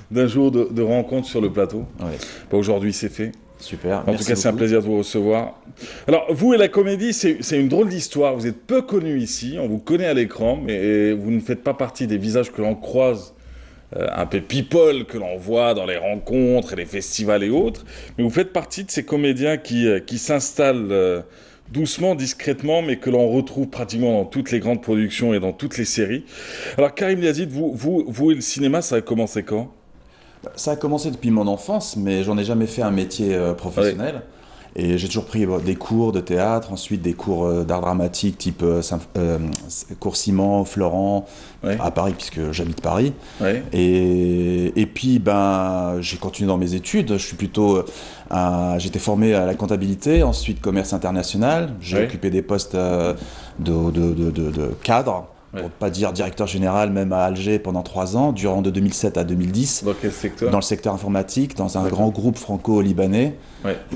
d'un jour de rencontre sur le plateau. Ouais. Bon, aujourd'hui c'est fait. Super. En tout cas, c'est un plaisir de vous recevoir. Alors, vous et la comédie, c'est une drôle d'histoire. Vous êtes peu connu ici, on vous connaît à l'écran, mais vous ne faites pas partie des visages que l'on croise un peu people que l'on voit dans les rencontres et les festivals et autres, mais vous faites partie de ces comédiens qui s'installent doucement, discrètement, mais que l'on retrouve pratiquement dans toutes les grandes productions et dans toutes les séries. Alors Karim Yazid, vous et le cinéma, ça a commencé quand ? Ça a commencé depuis mon enfance, mais j'en ai jamais fait un métier professionnel. Ouais. Et j'ai toujours pris des cours de théâtre, ensuite des cours d'art dramatique type cours Simon, Florent, à Paris, puisque j'habite Paris. Ouais. Et puis, j'ai continué dans mes études. Je suis plutôt... j'étais formé à la comptabilité, ensuite commerce international. J'ai occupé des postes de cadre. Pour ne pas dire directeur général, même à Alger pendant 3 ans, durant de 2007 à 2010. Dans quel secteur ? Dans le secteur informatique, dans un grand groupe franco-libanais.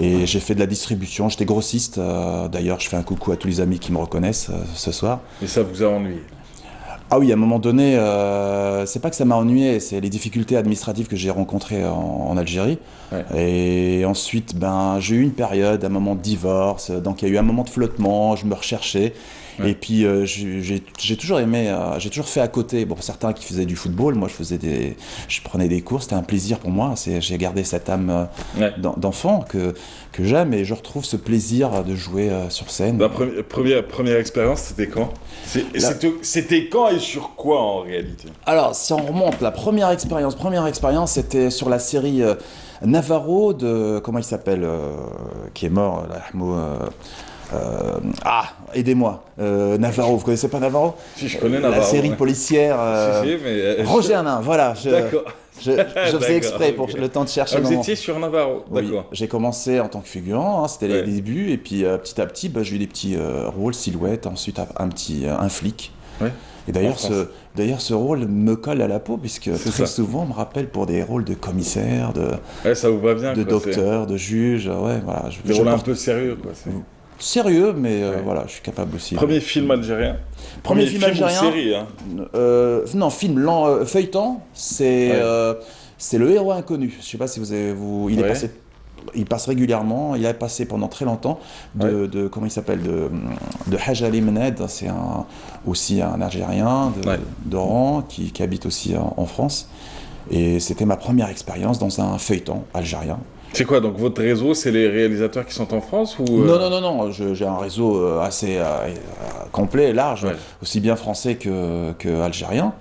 Et j'ai fait de la distribution, j'étais grossiste. D'ailleurs, je fais un coucou à tous les amis qui me reconnaissent ce soir. Et ça vous a ennuyé ? Ah oui, à un moment donné, c'est pas que ça m'a ennuyé, c'est les difficultés administratives que j'ai rencontrées en Algérie. Et ensuite, j'ai eu une période, un moment de divorce, donc il y a eu un moment de flottement, je me recherchais. Et puis j'ai toujours aimé, j'ai toujours fait à côté. Bon, certains qui faisaient du football, moi je prenais des cours, c'était un plaisir pour moi. J'ai gardé cette âme d'enfant que j'aime et je retrouve ce plaisir de jouer sur scène. La première expérience, c'était quand ? C'était quand et sur quoi en réalité ? Alors, si on remonte, la première expérience, c'était sur la série Navarro de, comment il s'appelle, qui est mort, aidez-moi. Navarro, vous connaissez pas Navarro ? Si, je connais Navarro. La série policière. mais Roger Hanin, voilà. D'accord. Je faisais exprès pour le temps de chercher. Vous étiez sur Navarro, d'accord. J'ai commencé en tant que figurant, c'était les débuts, et puis petit à petit, j'ai eu des petits rôles, silhouettes, ensuite un flic. Et d'ailleurs, ce rôle me colle à la peau, puisque très souvent, on me rappelle pour des rôles de commissaire, ça vous va bien, de docteur, de juge. Voilà, des rôles un peu sérieux, quoi. Sérieux, mais voilà, je suis capable aussi. Premier film algérien. Premier film algérien. Ou série, hein. Non, film feuilleton. C'est Le Héros Inconnu. Je sais pas si il passe régulièrement. Il a passé pendant très longtemps comment il s'appelle, de Haj Ali Mened. C'est aussi un Algérien d'Oran qui habite aussi en France. Et c'était ma première expérience dans un feuilleton algérien. C'est quoi, donc votre réseau, c'est les réalisateurs qui sont en France ou Non, j'ai un réseau assez complet, large, aussi bien français que algérien.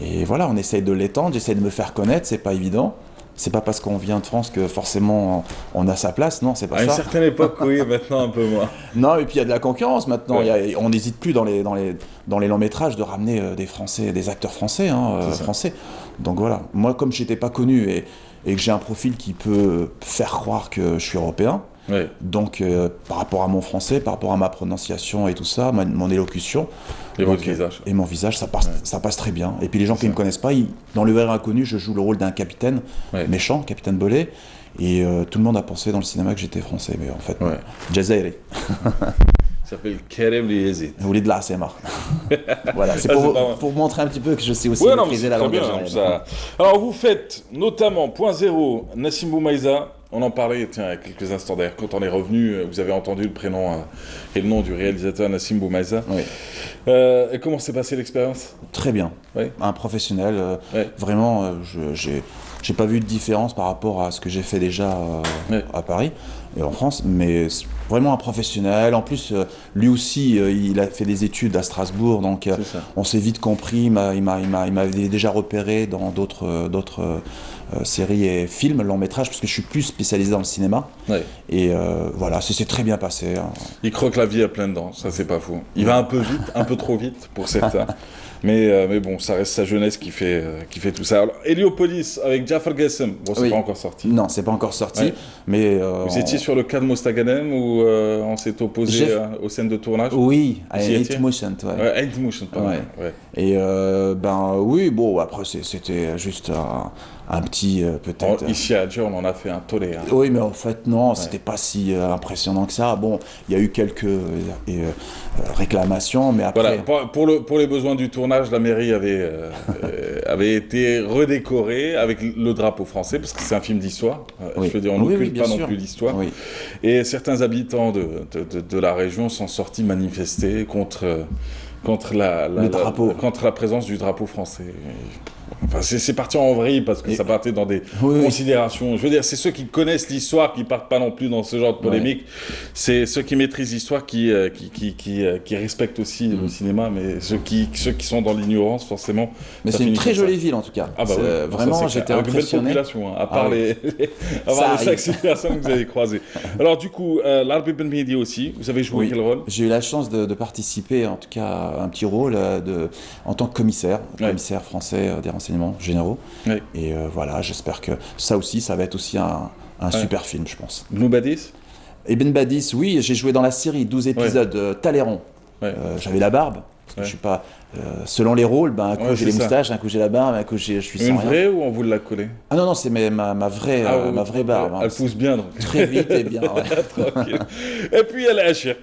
Et voilà, on essaye de l'étendre, j'essaie de me faire connaître, c'est pas évident. C'est pas parce qu'on vient de France que forcément on a sa place, non, c'est pas ça. À une certaine époque, oui, maintenant un peu moins. Non, et puis il y a de la concurrence maintenant, on n'hésite plus dans les longs métrages de ramener des acteurs français, français. Donc voilà, moi comme j'étais pas connu et que j'ai un profil qui peut faire croire que je suis européen. Donc, par rapport à mon français, par rapport à ma prononciation et tout ça, mon élocution. Et votre visage. Et mon visage, ça passe très bien. Et puis les gens qui ne me connaissent pas, dans Le Héros Inconnu, je joue le rôle d'un capitaine méchant, capitaine Bollet. Et tout le monde a pensé dans le cinéma que j'étais français, mais en fait, Jazairi. Ça s'appelle Karim Yazid. Vous voulez de la ASMR. Voilà, c'est pour montrer un petit peu que je sais aussi maîtriser la langue algérienne. Alors vous faites notamment Point Zéro, Nassim Boumaïza. On en parlait il y a quelques instants d'ailleurs. Quand on est revenu, vous avez entendu le prénom et le nom du réalisateur Nassim Boumaïza. Et comment s'est passée l'expérience ? Très bien. Un professionnel. Vraiment, j'ai pas vu de différence par rapport à ce que j'ai fait déjà à Paris et en France, mais vraiment un professionnel. En plus, lui aussi, il a fait des études à Strasbourg, donc on s'est vite compris. Il m'avait déjà repéré dans d'autres séries et films, longs métrages, parce que je suis plus spécialisé dans le cinéma. Et voilà, ça s'est très bien passé. Il croque la vie à pleines dents, ça c'est pas fou. Il va un peu vite, un peu trop vite pour certains. Mais bon, ça reste sa jeunesse qui fait tout ça. Alors, Héliopolis avec Jafar Gassem, bon, c'est pas encore sorti. Non, c'est pas encore sorti. Mais vous étiez sur le cas de Mostaganem où on s'est opposé aux scènes de tournage ? Oui, à Eintmoushen. Eintmoushen, pardon. Et oui, bon, après c'était juste un petit peut-être. Ici à Alger, on en a fait un tollé. Oui, mais en fait non, c'était pas si impressionnant que ça. Bon, il y a eu quelques réclamations, mais après. Voilà, pour les besoins du tournage, la mairie avait été redécorée avec le drapeau français parce que c'est un film d'histoire. Je veux dire, on n'occulte pas non plus l'histoire. Et certains habitants de la région sont sortis manifester contre la présence du drapeau français. Enfin, c'est parti en vrille parce que ça partait dans des considérations. Je veux dire, c'est ceux qui connaissent l'histoire qui partent pas non plus dans ce genre de polémique. C'est ceux qui maîtrisent l'histoire qui respectent aussi le cinéma, mais ceux qui sont dans l'ignorance, forcément. Mais c'est une très jolie ville en tout cas. Ah bah oui, vraiment, j'étais impressionné. Avec une belle population, hein, à part les 5-6 personnes que vous avez croisées. Alors du coup, l'Arbi Ben Mehdi aussi, vous avez joué quel rôle? J'ai eu la chance de participer, en tout cas, à un petit rôle en tant que commissaire français des renseignements généraux. Et voilà, j'espère que ça aussi, ça va être aussi un super film, je pense. Blue Badis? Ibn Badis, oui, j'ai joué dans la série, 12 épisodes, Talleyrand. J'avais la barbe, parce que je suis pas... selon les rôles, un coup j'ai les moustaches, un coup j'ai la barbe, un coup je suis sans rien. Une vraie ou on vous l'a collée? Ah non, c'est ma vraie barbe. Elle pousse bien donc. Très vite et bien, Tranquille. Et puis il y a Al-Ashir.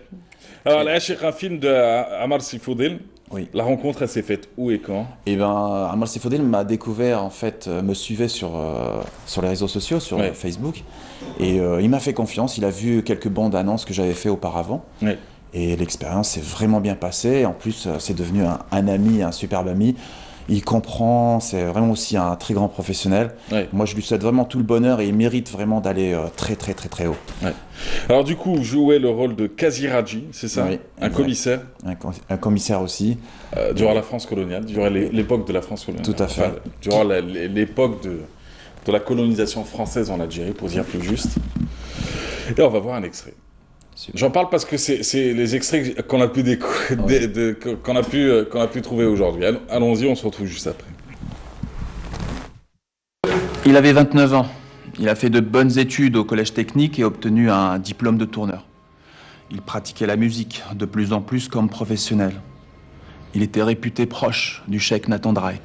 Alors Al-Ashir, un film de Amar Seyfoudil. Oui. La rencontre, elle s'est faite où et quand? Eh ben, Amar Seyfoudil m'a découvert, en fait, me suivait sur les réseaux sociaux, sur Facebook, et il m'a fait confiance. Il a vu quelques bandes annonces que j'avais fait auparavant, et l'expérience s'est vraiment bien passée. En plus, c'est devenu un ami, un superbe ami. Il comprend, c'est vraiment aussi un très grand professionnel. Moi, je lui souhaite vraiment tout le bonheur et il mérite vraiment d'aller très très très très haut. Alors du coup, vous jouez le rôle de Kaziraji, c'est ça? Un commissaire. Un commissaire aussi. Durant la France coloniale, durant l'époque de la France coloniale. Tout à fait. Enfin, durant l'époque de la colonisation française en Algérie, pour dire plus juste. Et on va voir un extrait. J'en parle parce que c'est les extraits qu'on a pu qu'on a pu trouver aujourd'hui. Allons-y, on se retrouve juste après. Il avait 29 ans. Il a fait de bonnes études au collège technique et obtenu un diplôme de tourneur. Il pratiquait la musique de plus en plus comme professionnel. Il était réputé proche du cheikh Nathan Drey.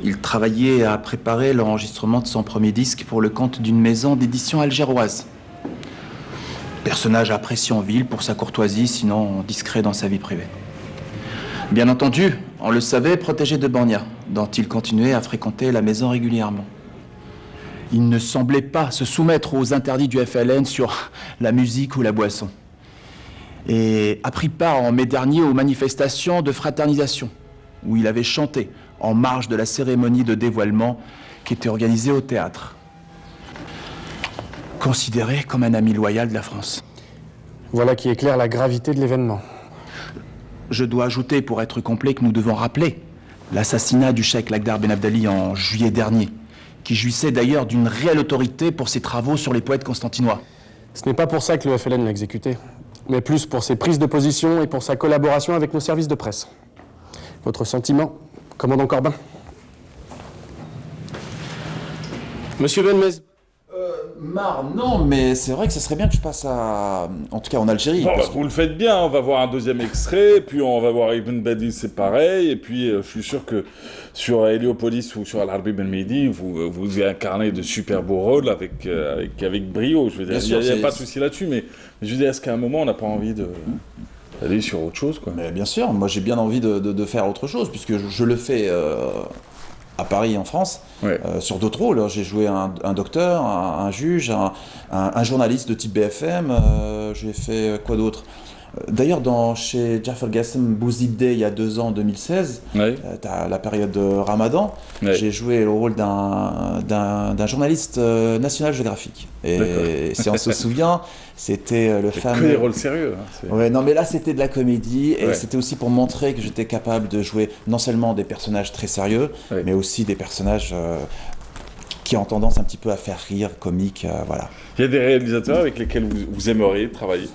Il travaillait à préparer l'enregistrement de son premier disque pour le compte d'une maison d'édition algéroise. Personnage apprécié en ville pour sa courtoisie, sinon discret dans sa vie privée. Bien entendu, on le savait, protégé de Borgna, dont il continuait à fréquenter la maison régulièrement. Il ne semblait pas se soumettre aux interdits du FLN sur la musique ou la boisson. Et a pris part en mai dernier aux manifestations de fraternisation, où il avait chanté en marge de la cérémonie de dévoilement qui était organisée au théâtre. Considéré comme un ami loyal de la France. Voilà qui éclaire la gravité de l'événement. Je dois ajouter, pour être complet, que nous devons rappeler l'assassinat du cheikh Lakhdar Ben Abdali en juillet dernier, qui jouissait d'ailleurs d'une réelle autorité pour ses travaux sur les poètes constantinois. Ce n'est pas pour ça que le FLN l'a exécuté, mais plus pour ses prises de position et pour sa collaboration avec nos services de presse. Votre sentiment, commandant Corbin? Monsieur Benmez. Non, mais c'est vrai que ce serait bien que je passe en tout cas en Algérie. Bon, vous le faites bien, on va voir un deuxième extrait, puis on va voir Ibn Badis, c'est pareil, et puis je suis sûr que sur Héliopolis ou sur Al-Arbi Ben Mehdi, vous incarnez de super beaux rôles avec brio. Je veux dire, il n'y a pas de souci là-dessus, mais je veux dire, est-ce qu'à un moment on n'a pas envie d'aller sur autre chose, quoi? Mais bien sûr, moi j'ai bien envie de faire autre chose, puisque je le fais à Paris, en France, sur d'autres rôles. J'ai joué un docteur, un juge, un journaliste de type BFM. J'ai fait quoi d'autre? D'ailleurs, chez Jafar Gassem Bouzidé, il y a 2 ans, en 2016, t'as la période de Ramadan, j'ai joué le rôle d'un journaliste National Geographic. Et si on se souvient, c'était le fameux... Que des rôles sérieux. Ouais, non, mais là, c'était de la comédie, et c'était aussi pour montrer que j'étais capable de jouer non seulement des personnages très sérieux, mais aussi des personnages qui ont tendance un petit peu à faire rire, comique, voilà. Il y a des réalisateurs avec lesquels vous aimeriez travailler?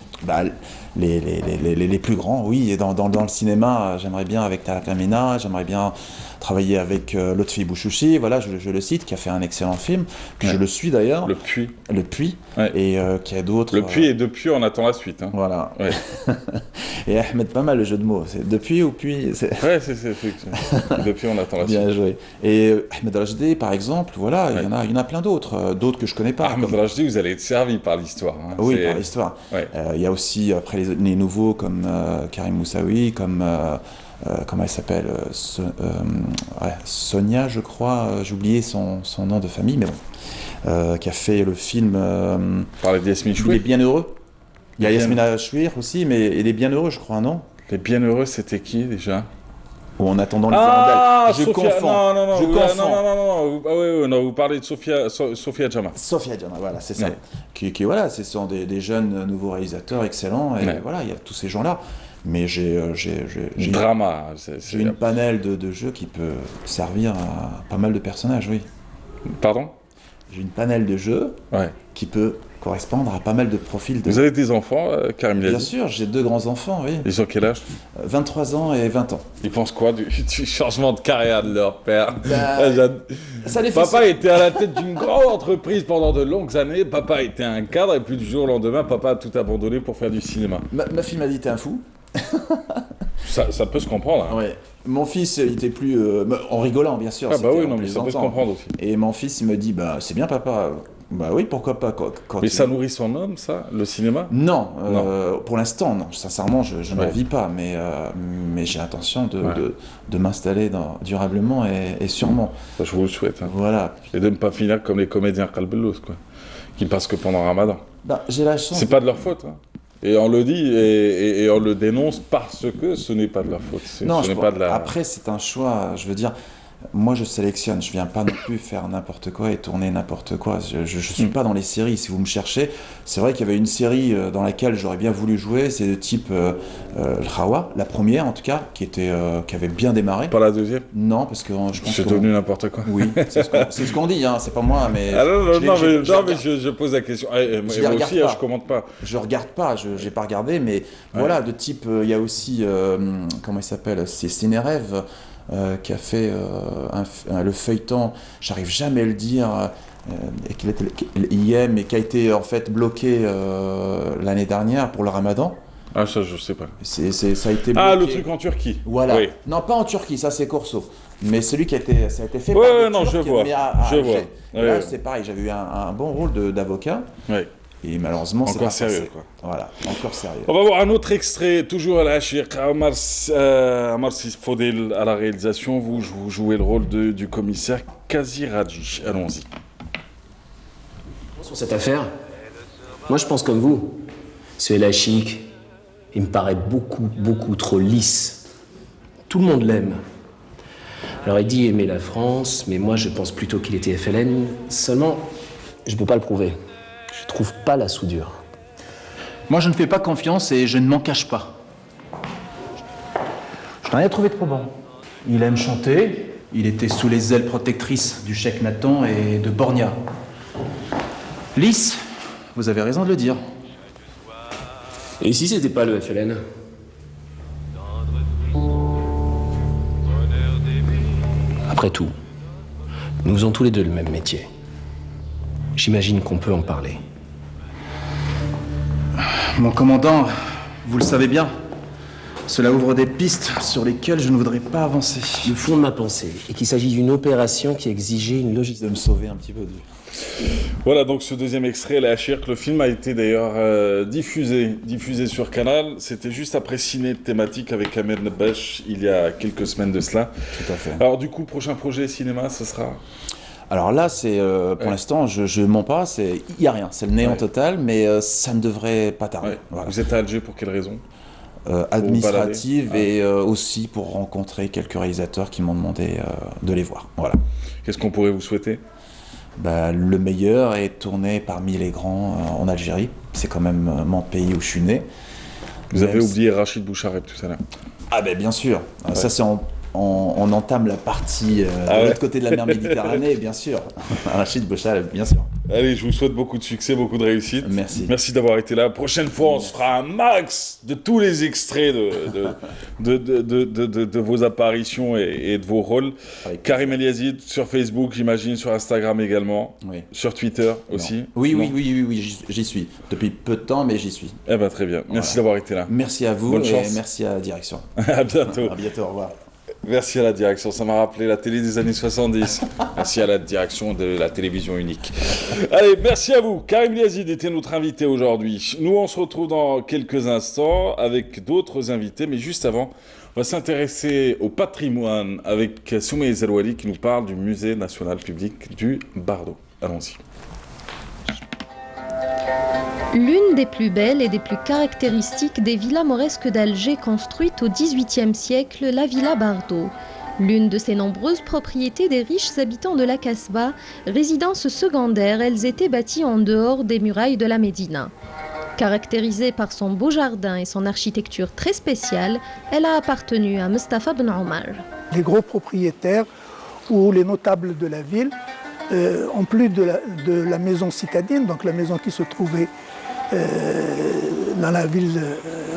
Les plus grands, oui. Et dans le cinéma, j'aimerais bien avec Tarek Lamina, j'aimerais bien travailler avec Lotfi Bouchouchi, voilà, je le cite, qui a fait un excellent film, puis je le suis d'ailleurs. Le Puy. Le Puy, et qui a d'autres... Le Puy et depuis, on attend la suite. Hein. Voilà. Et Ahmed, pas mal le jeu de mots, c'est depuis ou puis... Ouais, c'est depuis, on attend la suite. Bien joué. Et Ahmed Rajdi, par exemple, voilà, il y en a plein d'autres que je connais pas. Ahmed Rajdi, vous allez être servi par l'histoire. Hein. Oui, par l'histoire. Il y a aussi, après, les nouveaux, comme Karim Moussaoui, comme... comment elle s'appelle, Sonia, je crois, j'ai oublié son nom de famille, mais bon, qui a fait le film Parler de Yasmine Chouir. Il est bien heureux. Il y a Yasmina Chouir aussi, mais il est bien heureux, je crois, non? Les Bienheureux, c'était qui déjà? Ou en attendant les Ah, hirondelles. Je confonds. Non, je confonds. Non, vous parlez de Sophia Jama. Sophia Jama, voilà, c'est ça. Ouais. Voilà, ce sont des jeunes nouveaux réalisateurs excellents. Et voilà, il y a tous ces gens-là. Mais j'ai Drama. J'ai une panel de jeux qui peut servir à pas mal de personnages, oui. Pardon? J'ai une panel de jeux qui peut correspondre à pas mal de profils. Vous avez des enfants, Karim Liazi? Bien sûr, j'ai 2 grands-enfants, oui. Ils ont quel âge? 23 ans et 20 ans. Ils pensent quoi du changement de carrière de leur père? Ça les fait Papa était à la tête d'une grande entreprise pendant de longues années, papa était un cadre, et puis du jour au lendemain, papa a tout abandonné pour faire du cinéma. Ma fille m'a dit, t'es un fou. Ça peut se comprendre. Hein. Ouais. Mon fils, il était plus... en rigolant, bien sûr. Ah bah oui, non, mais ça peut se comprendre aussi. Et mon fils, il me dit, bah c'est bien papa. Bah oui, pourquoi pas. Mais ça nourrit son homme, ça, le cinéma? Non, pour l'instant, non. Sincèrement, je n'en vis pas, mais j'ai l'intention de m'installer durablement et sûrement. Ça, je vous le souhaite. Hein. Voilà. Et de ne pas finir comme les comédiens Kalbelos, quoi, qui passent que pendant Ramadan. Bah, j'ai la chance. C'est pas de leur faute. Hein. Et on le dit et on le dénonce parce que ce n'est pas de leur faute. Non, après, c'est un choix. Je veux dire, moi, je sélectionne. Je viens pas non plus faire n'importe quoi et tourner n'importe quoi. Je suis pas dans les séries. Si vous me cherchez, c'est vrai qu'il y avait une série dans laquelle j'aurais bien voulu jouer. C'est de type Rawa, la première en tout cas, qui avait bien démarré. Pas la deuxième? Non, parce que je pense c'est devenu n'importe quoi. Oui, c'est ce qu'on dit. Hein, c'est pas moi, mais. Ah non, mais je pose la question. Moi aussi, je commente pas. Je regarde pas. J'ai pas regardé, mais voilà, de type. Il y a aussi comment il s'appelle? C'est Ciné-Rêve. Qui a fait le feuilleton, j'arrive jamais à le dire, et qu'il était IM et qui a été en fait bloqué l'année dernière pour le Ramadan. Ah ça je sais pas. Ça a été bloqué. Ah le truc en Turquie. Voilà. Oui. Non pas en Turquie, ça c'est Corso. Mais celui ça a été fait par ouais, non, Turcs, je vois. Je vois. Là ouais. c'est pareil, j'avais eu un bon rôle d'avocat. Ouais. Et malheureusement, c'est pas sérieux, passé. quoi. Voilà, encore sérieux. On va voir un autre extrait, toujours à la Hachir, Amar Fodel à la réalisation. Vous jouez le rôle du commissaire Kaziraji. Allons-y. Sur cette affaire, moi je pense comme vous. Ce Elachik, il me paraît beaucoup trop lisse. Tout le monde l'aime. Alors il dit aimer la France, mais moi je pense plutôt qu'il était FLN. Seulement, je peux pas le prouver. Je trouve pas la soudure. Moi, je ne fais pas confiance et je ne m'en cache pas. Je n'ai rien trouvé de probant. Il aime chanter. Il était sous les ailes protectrices du cheikh Nathan et de Borgna. Lisse, vous avez raison de le dire. Et si c'était pas le FLN? Après tout, nous faisons tous les deux le même métier. J'imagine qu'on peut en parler. Mon commandant, vous le savez bien, cela ouvre des pistes sur lesquelles je ne voudrais pas avancer. Le fond de ma pensée est qu'il s'agit d'une opération qui exigeait une logique. De me sauver un petit peu Voilà donc ce deuxième extrait, la Hachir. Le film a été d'ailleurs diffusé sur Canal. C'était juste après Ciné thématique avec Amir Nebash il y a quelques semaines de cela. Tout à fait. Alors du coup, prochain projet cinéma, ce sera... Alors là, c'est pour l'instant, je mens pas, il n'y a rien, c'est le néant total, mais ça ne devrait pas tarder. Voilà. Vous êtes à Alger pour quelle raison? Administrative et aussi pour rencontrer quelques réalisateurs qui m'ont demandé de les voir. Voilà. Qu'est-ce qu'on pourrait vous souhaiter? Le meilleur est tourné parmi les grands en Algérie. C'est quand même mon pays où je suis né. Vous avez oublié Rachid Bouchareb tout à l'heure. Ah ben bien sûr, ça c'est on entame la partie de l'autre côté de la mer Méditerranée, bien sûr. Rachid Bouchareb, bien sûr. Allez, je vous souhaite beaucoup de succès, beaucoup de réussite. Merci. Merci d'avoir été là. Prochaine fois, on se fera un max de tous les extraits de vos apparitions et de vos rôles. Karim El Yazid sur Facebook, j'imagine, sur Instagram également. Oui. Sur Twitter aussi. Oui, j'y suis. Depuis peu de temps, mais j'y suis. Eh ben très bien. Merci d'avoir été là. Merci à vous. Bonne chance. Et merci à la direction. À bientôt. À bientôt, au revoir. Merci à la direction, ça m'a rappelé la télé des années 70. Merci à la direction de la télévision unique. Allez, merci à vous. Karim Yazid était notre invité aujourd'hui. Nous, on se retrouve dans quelques instants avec d'autres invités, mais juste avant, on va s'intéresser au patrimoine avec Soumaï Zerouali qui nous parle du Musée national public du Bardo. Allons-y. L'une des plus belles et des plus caractéristiques des villas mauresques d'Alger construites au XVIIIe siècle, la Villa Bardo. L'une de ces nombreuses propriétés des riches habitants de la Casbah, résidences secondaires, elles étaient bâties en dehors des murailles de la Médina. Caractérisée par son beau jardin et son architecture très spéciale, elle a appartenu à Mustafa Ben Omar. Les gros propriétaires ou les notables de la ville, en plus de la maison citadine, donc la maison qui se trouvait dans la ville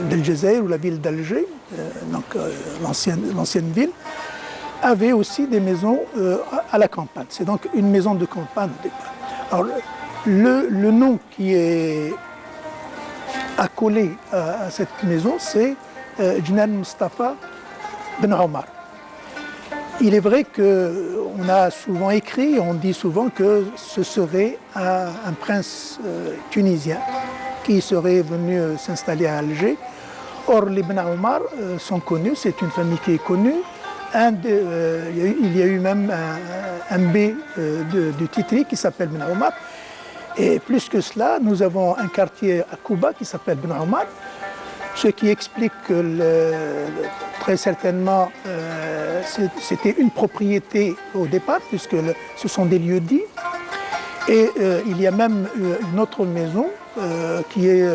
d'El Jazeir ou la ville d'Alger, l'ancienne ville, avaient aussi des maisons à la campagne. C'est donc une maison de campagne au départ. Alors, le nom qui est accolé à cette maison, c'est Jnan Mustafa Ben Omar. Il est vrai qu'on a souvent écrit, on dit souvent que ce serait un prince tunisien qui serait venu s'installer à Alger. Or, les Ben Omar sont connus, c'est une famille qui est connue. Il y a eu même un B du Titri qui s'appelle Ben Omar. Et plus que cela, nous avons un quartier à Kouba qui s'appelle Ben Omar, ce qui explique que très certainement c'était une propriété au départ, puisque ce sont des lieux dits. Et il y a même une autre maison qui est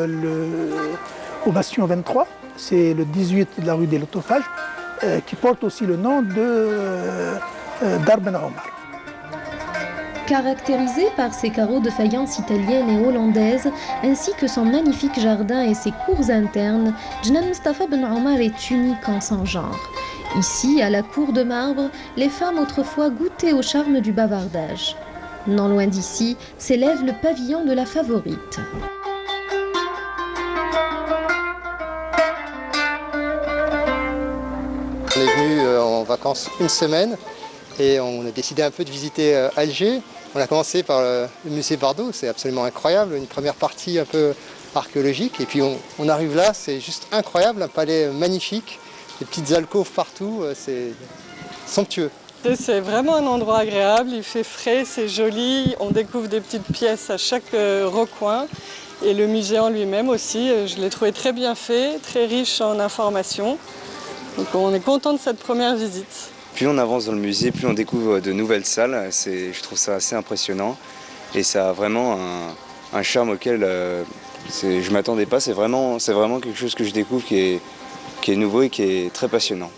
au Bastion 23, c'est le 18 de la rue des Lotophages, qui porte aussi le nom d'Ar Ben Omar. Caractérisé par ses carreaux de faïence italienne et hollandaise, ainsi que son magnifique jardin et ses cours internes, Jnan Mustafa Ben Omar est unique en son genre. Ici, à la cour de marbre, les femmes autrefois goûtaient au charme du bavardage. Non loin d'ici, s'élève le pavillon de la Favorite. On est venu en vacances une semaine et on a décidé un peu de visiter Alger. On a commencé par le musée Bardo, c'est absolument incroyable, une première partie un peu archéologique. Et puis on arrive là, c'est juste incroyable, un palais magnifique, des petites alcôves partout, c'est somptueux. C'est vraiment un endroit agréable, il fait frais, c'est joli, on découvre des petites pièces à chaque recoin. Et le musée en lui-même aussi, je l'ai trouvé très bien fait, très riche en informations. Donc on est content de cette première visite. Plus on avance dans le musée, plus on découvre de nouvelles salles. Je trouve ça assez impressionnant. Et ça a vraiment un charme auquel je ne m'attendais pas. C'est vraiment quelque chose que je découvre qui est nouveau et qui est très passionnant.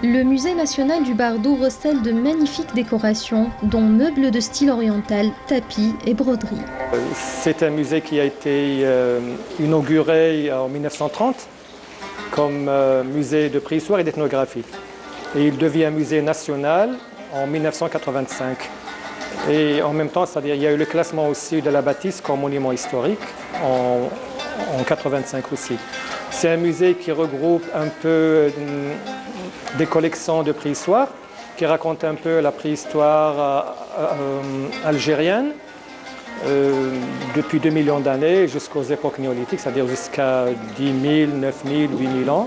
Le musée national du Bardo recèle de magnifiques décorations, dont meubles de style oriental, tapis et broderies. C'est un musée qui a été inauguré en 1930 comme musée de préhistoire et d'ethnographie. Et il devient musée national en 1985. Et en même temps, c'est-à-dire il y a eu le classement aussi de la bâtisse comme monument historique en 1985 aussi. C'est un musée qui regroupe un peu des collections de préhistoire, qui racontent un peu la préhistoire algérienne depuis 2 millions d'années jusqu'aux époques néolithiques, c'est-à-dire jusqu'à 10 000, 9 000, 8 000 ans.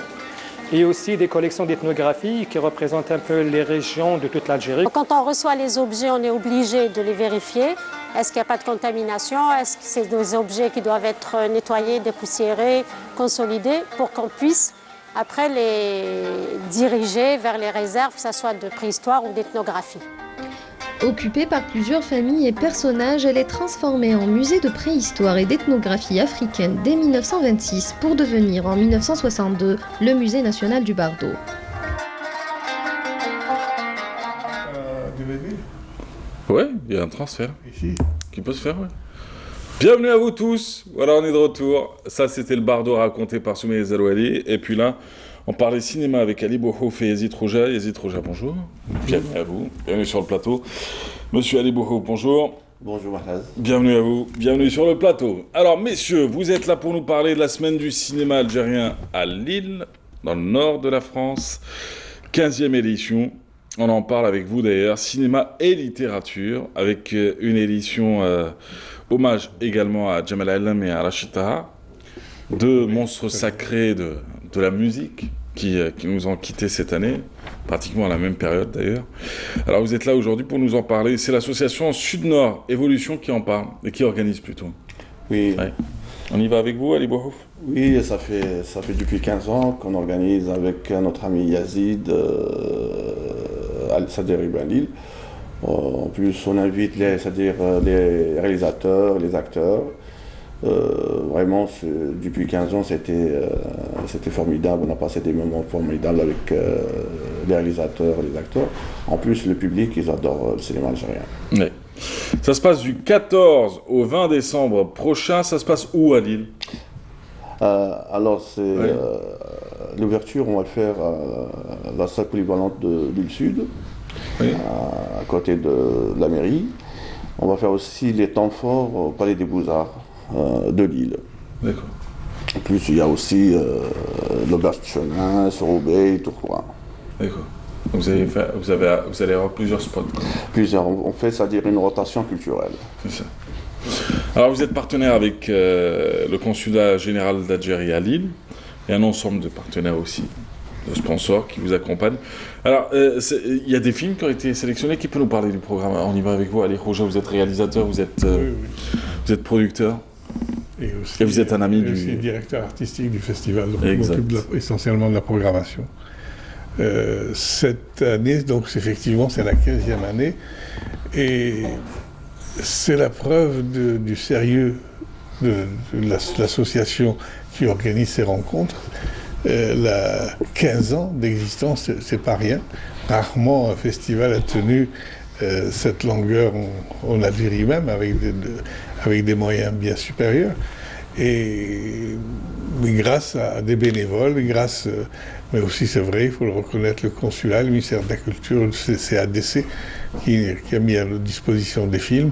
Et aussi des collections d'ethnographie qui représentent un peu les régions de toute l'Algérie. Quand on reçoit les objets, on est obligé de les vérifier. Est-ce qu'il n'y a pas de contamination? Est-ce que c'est des objets qui doivent être nettoyés, dépoussiérés, consolidés pour qu'on puisse après les diriger vers les réserves, que ce soit de préhistoire ou d'ethnographie. Occupée par plusieurs familles et personnages, elle est transformée en musée de préhistoire et d'ethnographie africaine dès 1926 pour devenir en 1962 le musée national du Bardo. Ouais, il y a un transfert qui peut se faire, ouais. Bienvenue à vous tous, voilà on est de retour. Ça c'était le Bardo raconté par Soumaïa Zerouali. Et puis là, on parlait cinéma avec Ali Bouhouf et Yazid Rouja. Yazid Rouja, bonjour. Bienvenue à vous, bienvenue sur le plateau. Monsieur Ali Bouhouf, bonjour. Bonjour Mahrez. Bienvenue à vous, bienvenue sur le plateau. Alors messieurs, vous êtes là pour nous parler de la semaine du cinéma algérien à Lille, dans le nord de la France. 15e édition. On en parle avec vous d'ailleurs, cinéma et littérature, avec une édition hommage également à Jamal Alam et à Rachid Taha, deux monstres sacrés de la musique qui nous ont quittés cette année, pratiquement à la même période d'ailleurs. Alors vous êtes là aujourd'hui pour nous en parler. C'est l'association Sud-Nord Évolution qui en parle, et qui organise plutôt. Oui. Ouais. On y va avec vous, Ali Bouhouf? Oui, ça fait depuis 15 ans qu'on organise avec notre ami Yazid c'est-à-dire Ibn Lille. En plus, on invite c'est-à-dire les réalisateurs, les acteurs. Vraiment, depuis 15 ans, c'était formidable. On a passé des moments formidables avec les réalisateurs et les acteurs. En plus, le public, ils adorent le cinéma algérien. Ouais. Ça se passe du 14 au 20 décembre prochain. Ça se passe où à Lille? Alors, l'ouverture, on va le faire à la salle polyvalente de Lille Sud, à côté de la mairie. On va faire aussi les temps forts au Palais des Beaux-Arts de Lille. D'accord. En plus, il y a aussi l'Auberge de Chenin, Roubaix, Tourcoing. D'accord. Donc vous allez avoir plusieurs spots. Plusieurs. On fait, c'est-à-dire une rotation culturelle. C'est ça. Alors vous êtes partenaire avec le consulat général d'Algérie à Lille et un ensemble de partenaires aussi, de sponsors qui vous accompagnent. Alors il y a des films qui ont été sélectionnés. Qui peut nous parler du programme? On y va avec vous. Ali Khouja, vous êtes réalisateur, vous êtes vous êtes producteur. Et vous êtes un ami du... aussi directeur artistique du festival, donc je m'occupe essentiellement de la programmation. Cette année, donc effectivement, c'est la 15e année, et c'est la preuve du sérieux de l'association qui organise ces rencontres. 15 ans d'existence, c'est pas rien. Rarement un festival a tenu cette longueur en Algérie même, avec des moyens bien supérieurs. Et grâce à des bénévoles, mais aussi c'est vrai, il faut le reconnaître, le consulat, le ministère de la Culture, le CADC, qui a mis à notre disposition des films,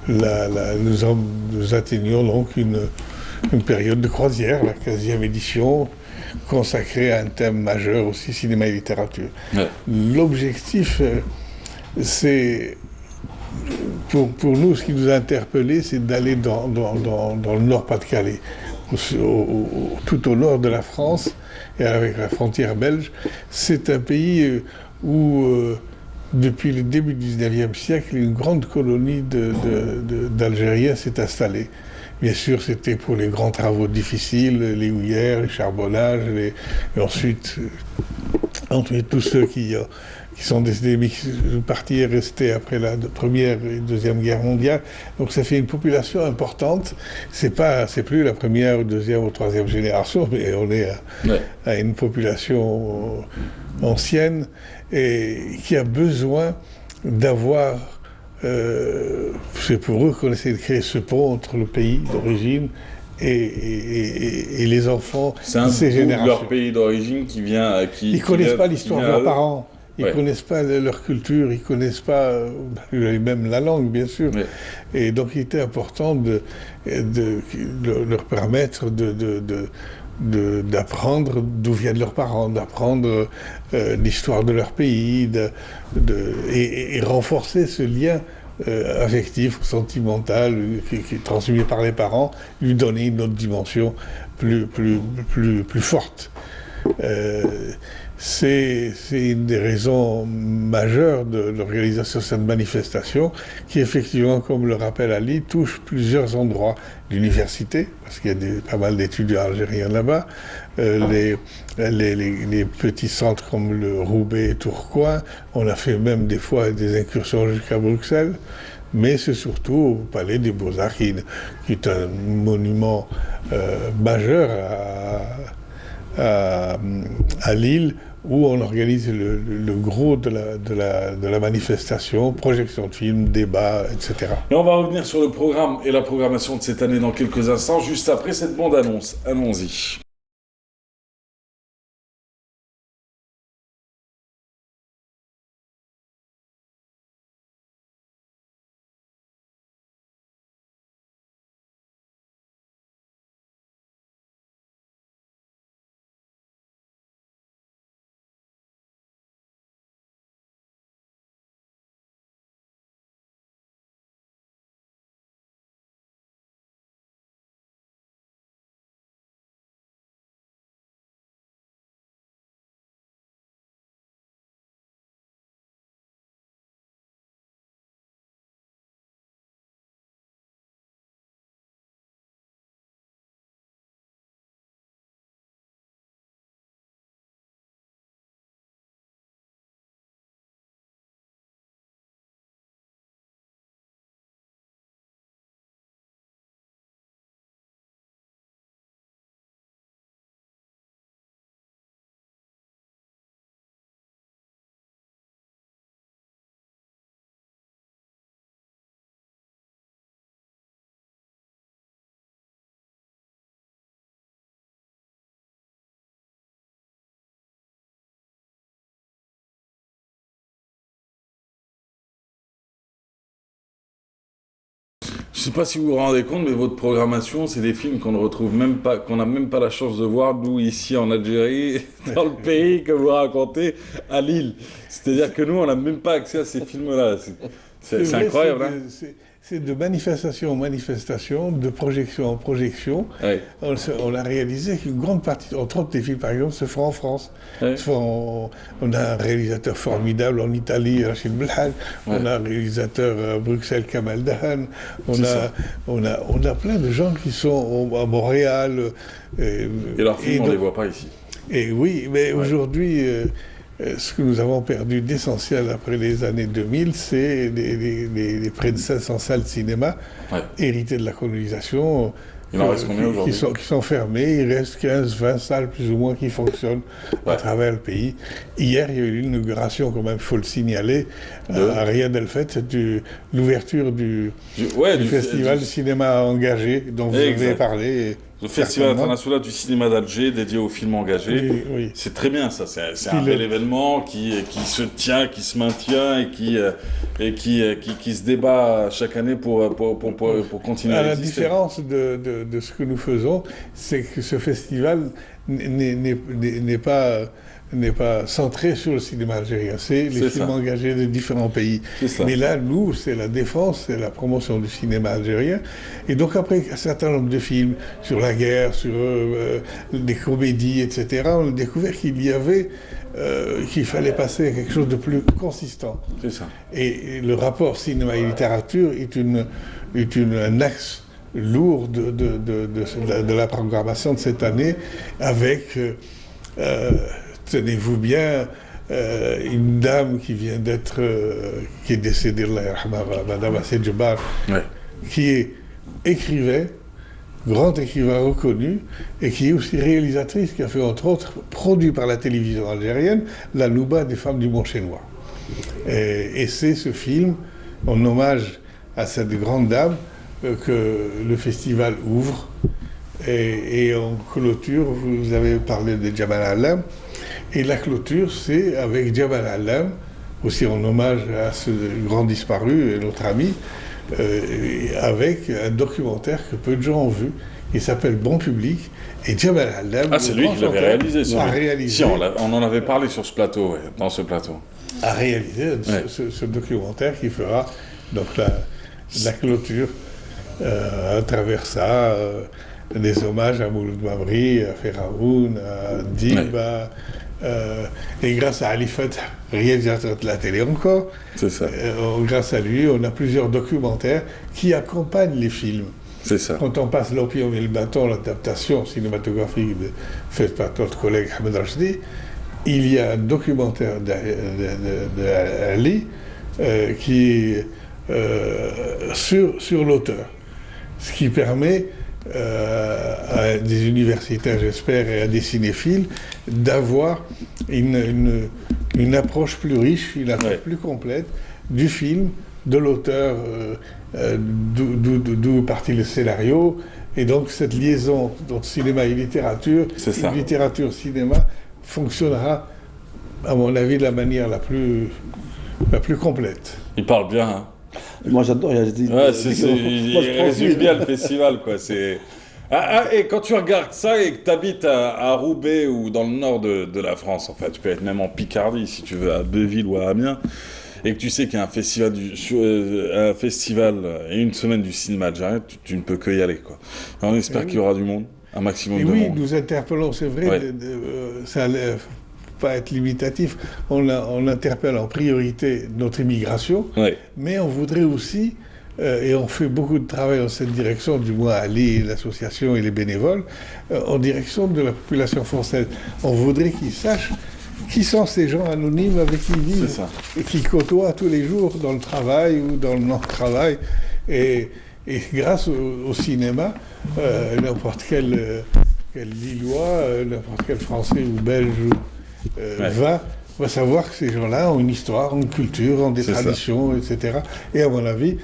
nous atteignons donc une période de croisière, la 15e édition, consacrée à un thème majeur aussi, cinéma et littérature. Ouais. L'objectif, c'est... Pour nous, ce qui nous a interpellés, c'est d'aller dans le Nord-Pas-de-Calais, tout au nord de la France, et avec la frontière belge. C'est un pays où, depuis le début du 19e siècle, une grande colonie d'Algériens s'est installée. Bien sûr, c'était pour les grands travaux difficiles, les houillères, les charbonnages, et ensuite tous ceux qui sont décédés, mais une partie est restée après la Première et Deuxième Guerre mondiale. Donc ça fait une population importante. C'est plus la première, ou deuxième ou troisième génération, mais on est à une population ancienne et qui a besoin d'avoir... c'est pour eux qu'on essaie de créer ce pont entre le pays d'origine et les enfants de ces générations. C'est leur pays d'origine qui vient... Ils ne connaissent pas l'histoire de leurs parents. Ils ne connaissent pas leur culture, ils ne connaissent pas même la langue, bien sûr. Ouais. Et donc, il était important de leur permettre d'apprendre d'où viennent leurs parents, d'apprendre l'histoire de leur pays, et renforcer ce lien affectif, sentimental, qui est transmis par les parents, lui donner une autre dimension plus forte. C'est une des raisons majeures de l'organisation de cette manifestation qui, effectivement, comme le rappelle Ali, touche plusieurs endroits. L'université, parce qu'il y a pas mal d'étudiants algériens là-bas, les petits centres comme le Roubaix et Tourcoing, on a fait même des fois des incursions jusqu'à Bruxelles, mais c'est surtout au Palais des Beaux-Arts qui est un monument majeur à Lille, où on organise le gros de la manifestation, projection de films, débats, etc. Et on va revenir sur le programme et la programmation de cette année dans quelques instants, juste après cette bande-annonce. Allons-y. Je ne sais pas si vous vous rendez compte, mais votre programmation, c'est des films qu'on ne retrouve même pas, qu'on n'a même pas la chance de voir, nous, ici en Algérie, dans le pays que vous racontez, à Lille. C'est-à-dire que nous, on n'a même pas accès à ces films-là. C'est incroyable, hein. C'est de manifestation en manifestation, de projection en projection. Ouais. On a réalisé qu'une grande partie, entre autres des films par exemple, se font en France. Ouais. On a un réalisateur formidable en Italie, Rachid Belhaj. Ouais. On a un réalisateur à Bruxelles, Kamal Dahan. On a plein de gens qui sont à Montréal. Et leurs films, on ne les voit pas ici. Et oui, mais aujourd'hui... ce que nous avons perdu d'essentiel après les années 2000, c'est les près de 500 salles de cinéma héritées de la colonisation. Il en reste combien aujourd'hui ? Qui sont fermées. Il reste 15-20 salles plus ou moins qui fonctionnent à travers le pays. Hier, il y a eu l'inauguration, quand même, il faut le signaler, à Riyad El Feth, l'ouverture du festival de cinéma engagé dont vous avez parlé. Le Festival international du cinéma d'Alger, dédié aux films engagés. Oui. C'est très bien, ça. C'est un bel événement qui se tient, qui se maintient et qui se débat chaque année pour continuer à exister. La différence de ce que nous faisons, c'est que ce festival n'est pas centré sur le cinéma algérien. C'est les films engagés de différents pays. Mais là, nous, c'est la défense, c'est la promotion du cinéma algérien. Et donc après un certain nombre de films sur la guerre, sur des comédies, etc., on a découvert qu'il fallait passer à quelque chose de plus consistant. C'est ça. Et le rapport cinéma et littérature est un axe lourd de la programmation de cette année avec... tenez-vous bien, une dame qui vient qui est décédée, Madame Assed Djebbar, qui est écrivain, grand écrivain reconnu, et qui est aussi réalisatrice, qui a fait entre autres, produit par la télévision algérienne, La Nouba des femmes du Mont-Chénois. Et c'est ce film, en hommage à cette grande dame, que le festival ouvre. Et en clôture, vous avez parlé de Jamal Alam. Et la clôture, c'est avec Jamal Alam, aussi en hommage à ce grand disparu, notre ami, avec un documentaire que peu de gens ont vu. Il s'appelle Bon Public. Et Jamal Alam... Ah, c'est lui qui l'avait réalisé. Si, on en avait parlé sur ce plateau, dans ce plateau. A réalisé ce documentaire qui fera donc la clôture à travers ça... des hommages à Mouloud Mamri, à Feraoun, à Diba, et grâce à Ali Fath, réalisateur de la télé encore, grâce à lui, on a plusieurs documentaires qui accompagnent les films. C'est ça. Quand on passe L'Opium et le bâton, l'adaptation cinématographique faite par notre collègue Ahmed Rachdi, il y a un documentaire d'Ali qui est sur l'auteur, ce qui permet à des universitaires, j'espère, et à des cinéphiles, d'avoir une approche plus riche, une approche plus complète du film, de l'auteur, d'où partit le scénario, et donc cette liaison entre cinéma et littérature, littérature-cinéma, fonctionnera, à mon avis, de la manière la plus complète. Il parle bien, hein. Moi j'adore, il résume bien le festival, quoi. Et quand tu regardes ça et que tu habites à Roubaix ou dans le nord de la France, en fait, tu peux être même en Picardie si tu veux, à Beuville ou à Amiens, et que tu sais qu'il y a un festival et une semaine du cinéma algérien, tu ne peux que y aller, quoi. Et on espère qu'il y aura du monde, un maximum de monde. Oui, nous interpellons, c'est vrai, ça allait pas être limitatif, on interpelle en priorité notre immigration, mais on voudrait aussi, et on fait beaucoup de travail dans cette direction, du moins Ali, l'association et les bénévoles, en direction de la population française. On voudrait qu'ils sachent qui sont ces gens anonymes avec qui ils vivent et qui côtoient tous les jours dans le travail ou dans le non-travail. Et grâce au cinéma, n'importe quel Lillois, n'importe quel Français ou Belge va savoir que ces gens-là ont une histoire, une culture, ont des traditions, etc. Et à mon avis,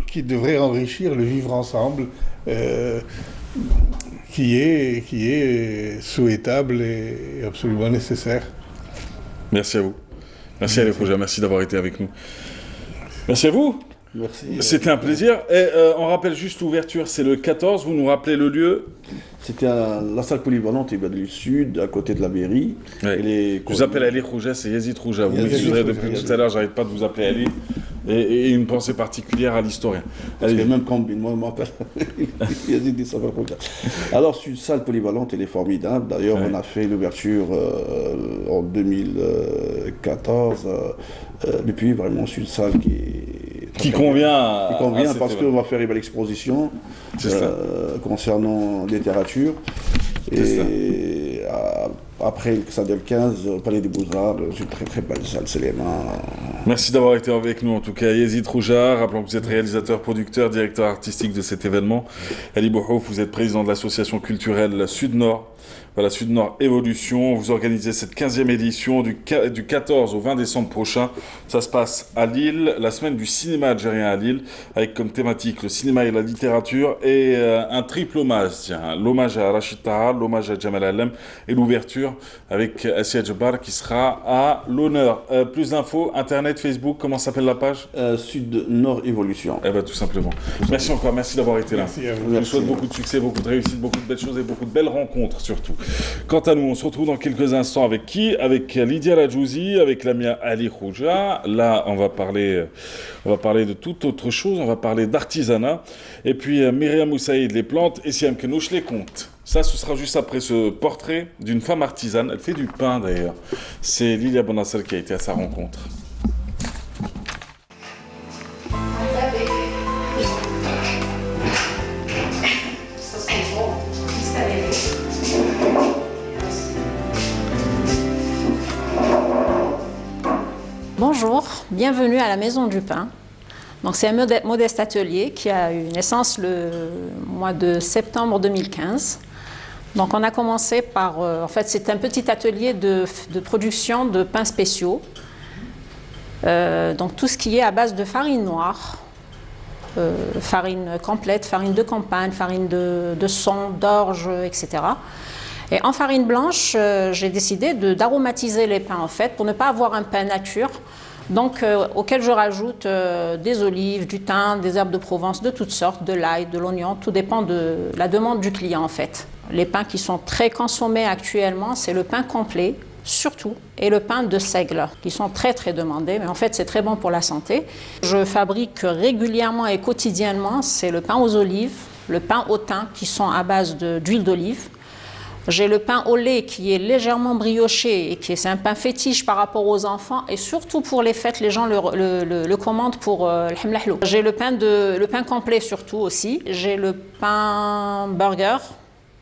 qui devrait enrichir le vivre ensemble qui est souhaitable et absolument nécessaire. Merci à vous. Merci à Fouja, merci d'avoir été avec nous. Merci à vous. Merci. C'était un plaisir. Et on rappelle juste l'ouverture, c'est le 14. Vous nous rappelez le lieu? C'était la salle polyvalente du Sud, à côté de la mairie. Je vous appelle Ali Khouja, c'est Yazid Khouja. Vous m'excuserez depuis tout à l'heure, j'arrête pas de vous appeler Ali. Et une pensée particulière à l'historien. Parce que même quand moi je m'appelle Yazid dit ça va Khouja. Alors, c'est une salle polyvalente, elle est formidable. D'ailleurs, on a fait l'ouverture en 2014. Depuis, vraiment, c'est une salle qui convient parce qu'on va faire une belle exposition concernant littérature. Et après, ça donne le 15, au Palais des Beaux-Arts, c'est une très très belle salle, c'est les mains. Merci d'avoir été avec nous en tout cas. Yazid Khouja, rappelons que vous êtes réalisateur, producteur, directeur artistique de cet événement. Ali Bouhouf, vous êtes président de l'association culturelle Sud-Nord. Voilà, Sud-Nord Évolution. Vous organisez cette 15e édition du 14 au 20 décembre prochain. Ça se passe à Lille, la semaine du cinéma algérien à Lille, avec comme thématique le cinéma et la littérature et un triple hommage. Tiens, l'hommage à Rachid Taha, l'hommage à Jamal Allem et l'ouverture avec Assia Djebar qui sera à l'honneur. Plus d'infos, Internet, Facebook, comment s'appelle la page? Sud-Nord Évolution. Eh bien, tout simplement. Merci encore, merci d'avoir été là. Merci à vous. Je vous souhaite beaucoup de succès, beaucoup de réussite, beaucoup de belles choses et beaucoup de belles rencontres surtout. Quant à nous, on se retrouve dans quelques instants avec qui? Avec Lydia Ladjouzi, avec Lamia Ali Khouja. Là, on va parler de toute autre chose, on va parler d'artisanat. Et puis Myriam Moussaïd, les plantes, et Siam Kenouch, les contes. Ça, ce sera juste après ce portrait d'une femme artisane. Elle fait du pain d'ailleurs. C'est Lilia Bonassel qui a été à sa rencontre. Bonjour, bienvenue à la Maison du Pain. Donc c'est un modeste atelier qui a eu naissance le mois de septembre 2015. Donc on a commencé par, en fait c'est un petit atelier de production de pains spéciaux. Donc tout ce qui est à base de farine noire, farine complète, farine de campagne, farine de son, d'orge, etc. Et en farine blanche, j'ai décidé d'aromatiser les pains en fait pour ne pas avoir un pain nature. Donc auquel je rajoute des olives, du thym, des herbes de Provence de toutes sortes, de l'ail, de l'oignon, tout dépend de la demande du client en fait. Les pains qui sont très consommés actuellement, c'est le pain complet surtout et le pain de seigle qui sont très très demandés, mais en fait c'est très bon pour la santé. Je fabrique régulièrement et quotidiennement, c'est le pain aux olives, le pain au thym qui sont à base d'huile d'olive. J'ai le pain au lait qui est légèrement brioché et c'est un pain fétiche par rapport aux enfants et surtout pour les fêtes, les gens le commandent pour le hamlahlou. J'ai le pain complet surtout aussi. J'ai le pain burger,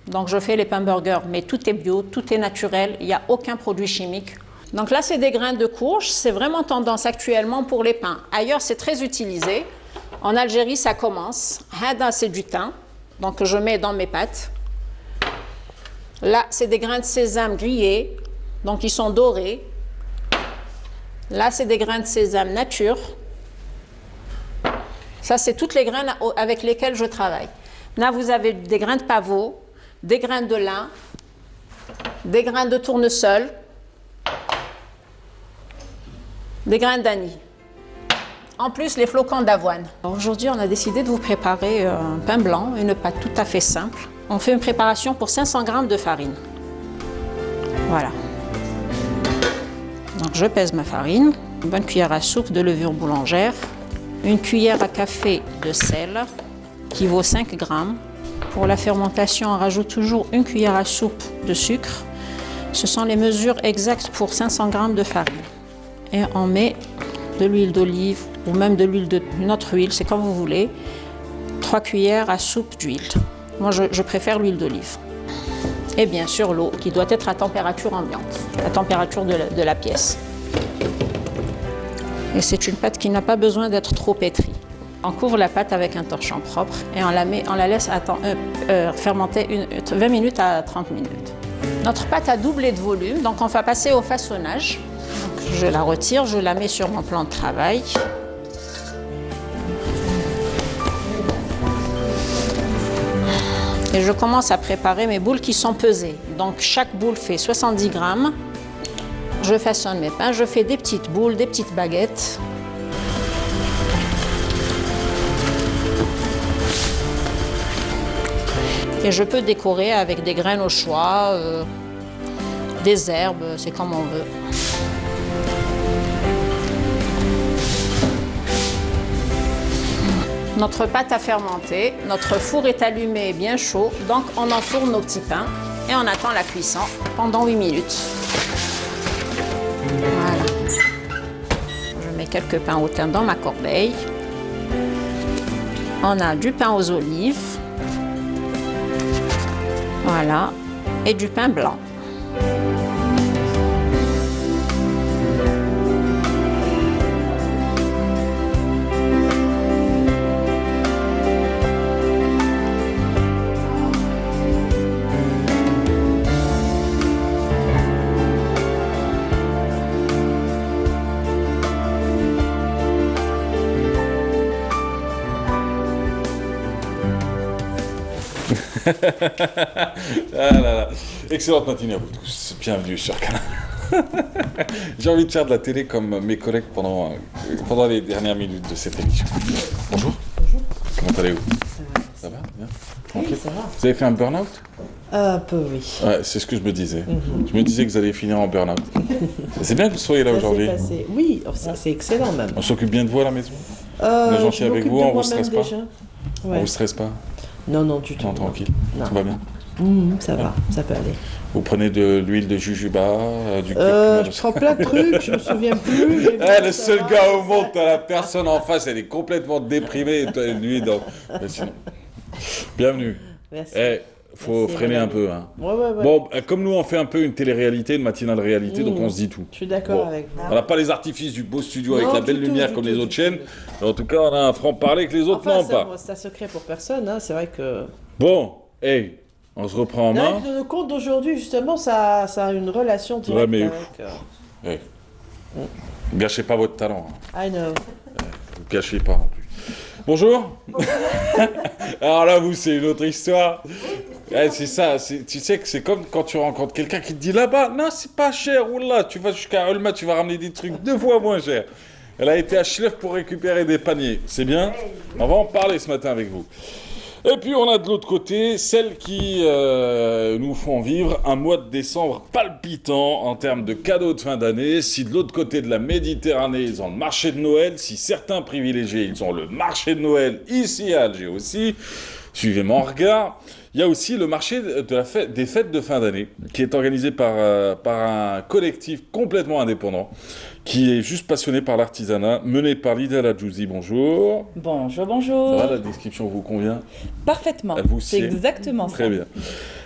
donc je fais les pains burgers, mais tout est bio, tout est naturel, il n'y a aucun produit chimique. Donc là c'est des grains de courge, c'est vraiment tendance actuellement pour les pains. Ailleurs c'est très utilisé, en Algérie ça commence. Hada c'est du thym, donc je mets dans mes pâtes. Là, c'est des grains de sésame grillés, donc ils sont dorés. Là, c'est des grains de sésame nature. Ça, c'est toutes les graines avec lesquelles je travaille. Là, vous avez des grains de pavot, des grains de lin, des grains de tournesol, des grains d'anis. En plus, les flocons d'avoine. Aujourd'hui, on a décidé de vous préparer un pain blanc, une pâte tout à fait simple. On fait une préparation pour 500 g de farine. Voilà. Donc je pèse ma farine, une bonne cuillère à soupe de levure boulangère, une cuillère à café de sel qui vaut 5 g. Pour la fermentation, on rajoute toujours une cuillère à soupe de sucre. Ce sont les mesures exactes pour 500 g de farine. Et on met de l'huile d'olive ou même de l'huile d'une autre huile, c'est comme vous voulez. 3 cuillères à soupe d'huile. Moi, je préfère l'huile d'olive. Et bien sûr, l'eau qui doit être à température ambiante, à température de la pièce. Et c'est une pâte qui n'a pas besoin d'être trop pétrie. On couvre la pâte avec un torchon propre et on la laisse fermenter 20 minutes à 30 minutes. Notre pâte a doublé de volume, donc on va passer au façonnage. Donc, je la retire, je la mets sur mon plan de travail. Et je commence à préparer mes boules qui sont pesées. Donc chaque boule fait 70 g. Je façonne mes pains, je fais des petites boules, des petites baguettes. Et je peux décorer avec des graines au choix, des herbes, c'est comme on veut. Notre pâte a fermenté, notre four est allumé et bien chaud, donc on enfourne nos petits pains et on attend la cuisson pendant 8 minutes. Voilà. Je mets quelques pains au thym dans ma corbeille. On a du pain aux olives. Voilà. Et du pain blanc. Ah là là. Excellente matinée à vous tous, bienvenue sur Canal. J'ai envie de faire de la télé comme mes collègues pendant les dernières minutes de cette émission. Bonjour. Bonjour. Comment allez-vous? Ça va. Bien. Oui, Tranquille. ça va. Vous avez fait un burn-out? Un peu, oui. Ouais, c'est ce que je me disais. Je me disais que vous alliez finir en burn-out. C'est bien que vous soyez là aujourd'hui. Oui, c'est excellent même. On s'occupe bien de vous à la maison? On est gentil avec vous, on vous stresse pas? Ouais. On vous stresse pas? Non, non, du tout. Non, tranquille. Non. Tout va bien? Ça va, ça peut aller. Vous prenez de l'huile de jujuba, du je prends plein de trucs, je me souviens plus. Le seul gars au monde, t'as la personne en face, elle est complètement déprimée, et toi, lui, donc... Mais sinon... Bienvenue. Merci. Faut freiner un peu. Hein. Ouais. Bon, comme nous, on fait un peu une télé-réalité, une matinale réalité, donc on se dit tout. Je suis d'accord avec vous. On n'a pas les artifices du beau studio avec la belle lumière comme les autres chaînes. Mais en tout cas, on a un franc-parler que les autres n'ont pas. C'est un secret pour personne, hein. C'est vrai que... Bon, on se reprend en main. Le conte d'aujourd'hui, justement, ça a une relation directe avec... Gâchez pas votre talent. I know. Gâchez pas non plus. Bonjour. Alors là, vous, c'est une autre histoire. C'est ça, tu sais que c'est comme quand tu rencontres quelqu'un qui te dit là-bas, non, c'est pas cher, oula, tu vas jusqu'à Olma, tu vas ramener des trucs 2 fois moins cher. Elle a été à Schleff pour récupérer des paniers, c'est bien? On va en parler ce matin avec vous. Et puis on a de l'autre côté celles qui nous font vivre un mois de décembre palpitant en termes de cadeaux de fin d'année. Si de l'autre côté de la Méditerranée, ils ont le marché de Noël, si certains privilégiés, ils ont le marché de Noël ici à Alger aussi, suivez mon regard. Il y a aussi le marché des fêtes de fin d'année qui est organisé par un collectif complètement indépendant qui est juste passionné par l'artisanat, mené par Lida Ladjouzi. Bonjour. Bonjour, bonjour. Ça va, la description vous convient? Parfaitement. C'est exactement ça. Très bien.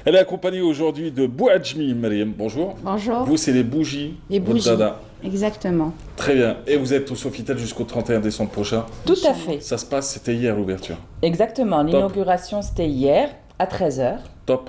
Elle est accompagnée aujourd'hui de Bouadjmi Mariam. Bonjour. Bonjour. Vous, c'est les bougies. Les bougies. Dada. Exactement. Très bien. Et vous êtes au Sofitel jusqu'au 31 décembre prochain? Tout à fait. Ça se passe, c'était hier l'ouverture. Exactement. L'inauguration, c'était hier à 13h. Top.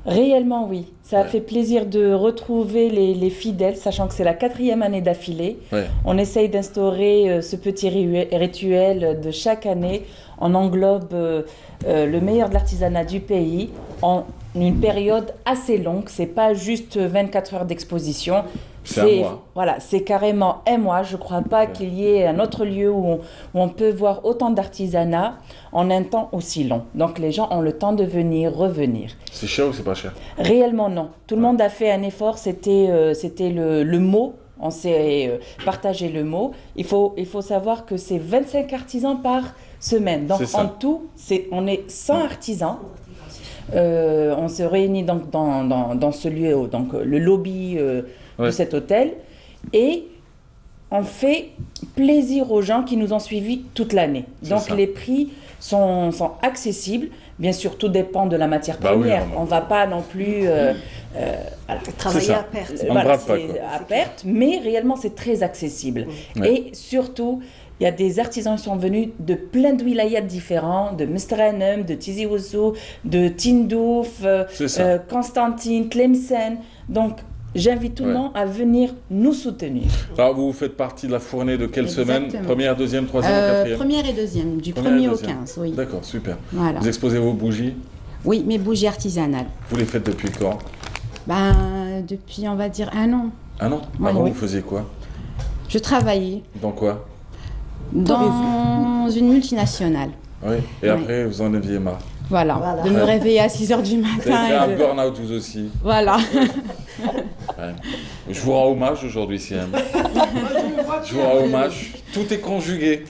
Réellement, oui. Ça a fait plaisir de retrouver les fidèles, sachant que c'est la 4e année d'affilée. Ouais. On essaye d'instaurer ce petit rituel de chaque année. On englobe le meilleur de l'artisanat du pays en une période assez longue. C'est pas juste 24 heures d'exposition. C'est un mois. Voilà, c'est carrément un mois. Je ne crois pas qu'il y ait un autre lieu où on peut voir autant d'artisanat en un temps aussi long. Donc les gens ont le temps de venir, revenir. C'est cher ou c'est pas cher? Réellement non. Tout le monde a fait un effort. C'était le mot. On s'est partagé le mot. Il faut savoir que c'est 25 artisans par semaine. Donc en tout, on est 100 artisans. On se réunit donc dans ce lieu, donc le lobby de cet hôtel, et on fait plaisir aux gens qui nous ont suivis toute l'année. Donc les prix sont accessibles. Bien sûr, tout dépend de la matière première. On ne va pas non plus travailler à perte. À perte, mais réellement c'est très accessible. Et surtout, il y a des artisans qui sont venus de plein de wilayas différents, de Mestrenem, de Tizi Ouzou, de Tindouf, Constantine, Tlemcen. Donc, j'invite tout le monde à venir nous soutenir. Alors, vous faites partie de la fournée de quelle semaine? Première, deuxième, troisième ou quatrième? Première et deuxième, du 1er au 15, oui. D'accord, super. Voilà. Vous exposez vos bougies? Oui, mes bougies artisanales. Vous les faites depuis quand? Depuis, on va dire, 1 an. 1 an? Avant, vous faisiez quoi? Je travaillais. Dans quoi? Dans une multinationale. Oui, et après, vous en aviez marre? Voilà, de me réveiller à 6h du matin. Vous avez fait un burn-out vous aussi. Voilà. Ouais. Je vous rends hommage aujourd'hui, Siam. Je vous rends hommage. Tout est conjugué.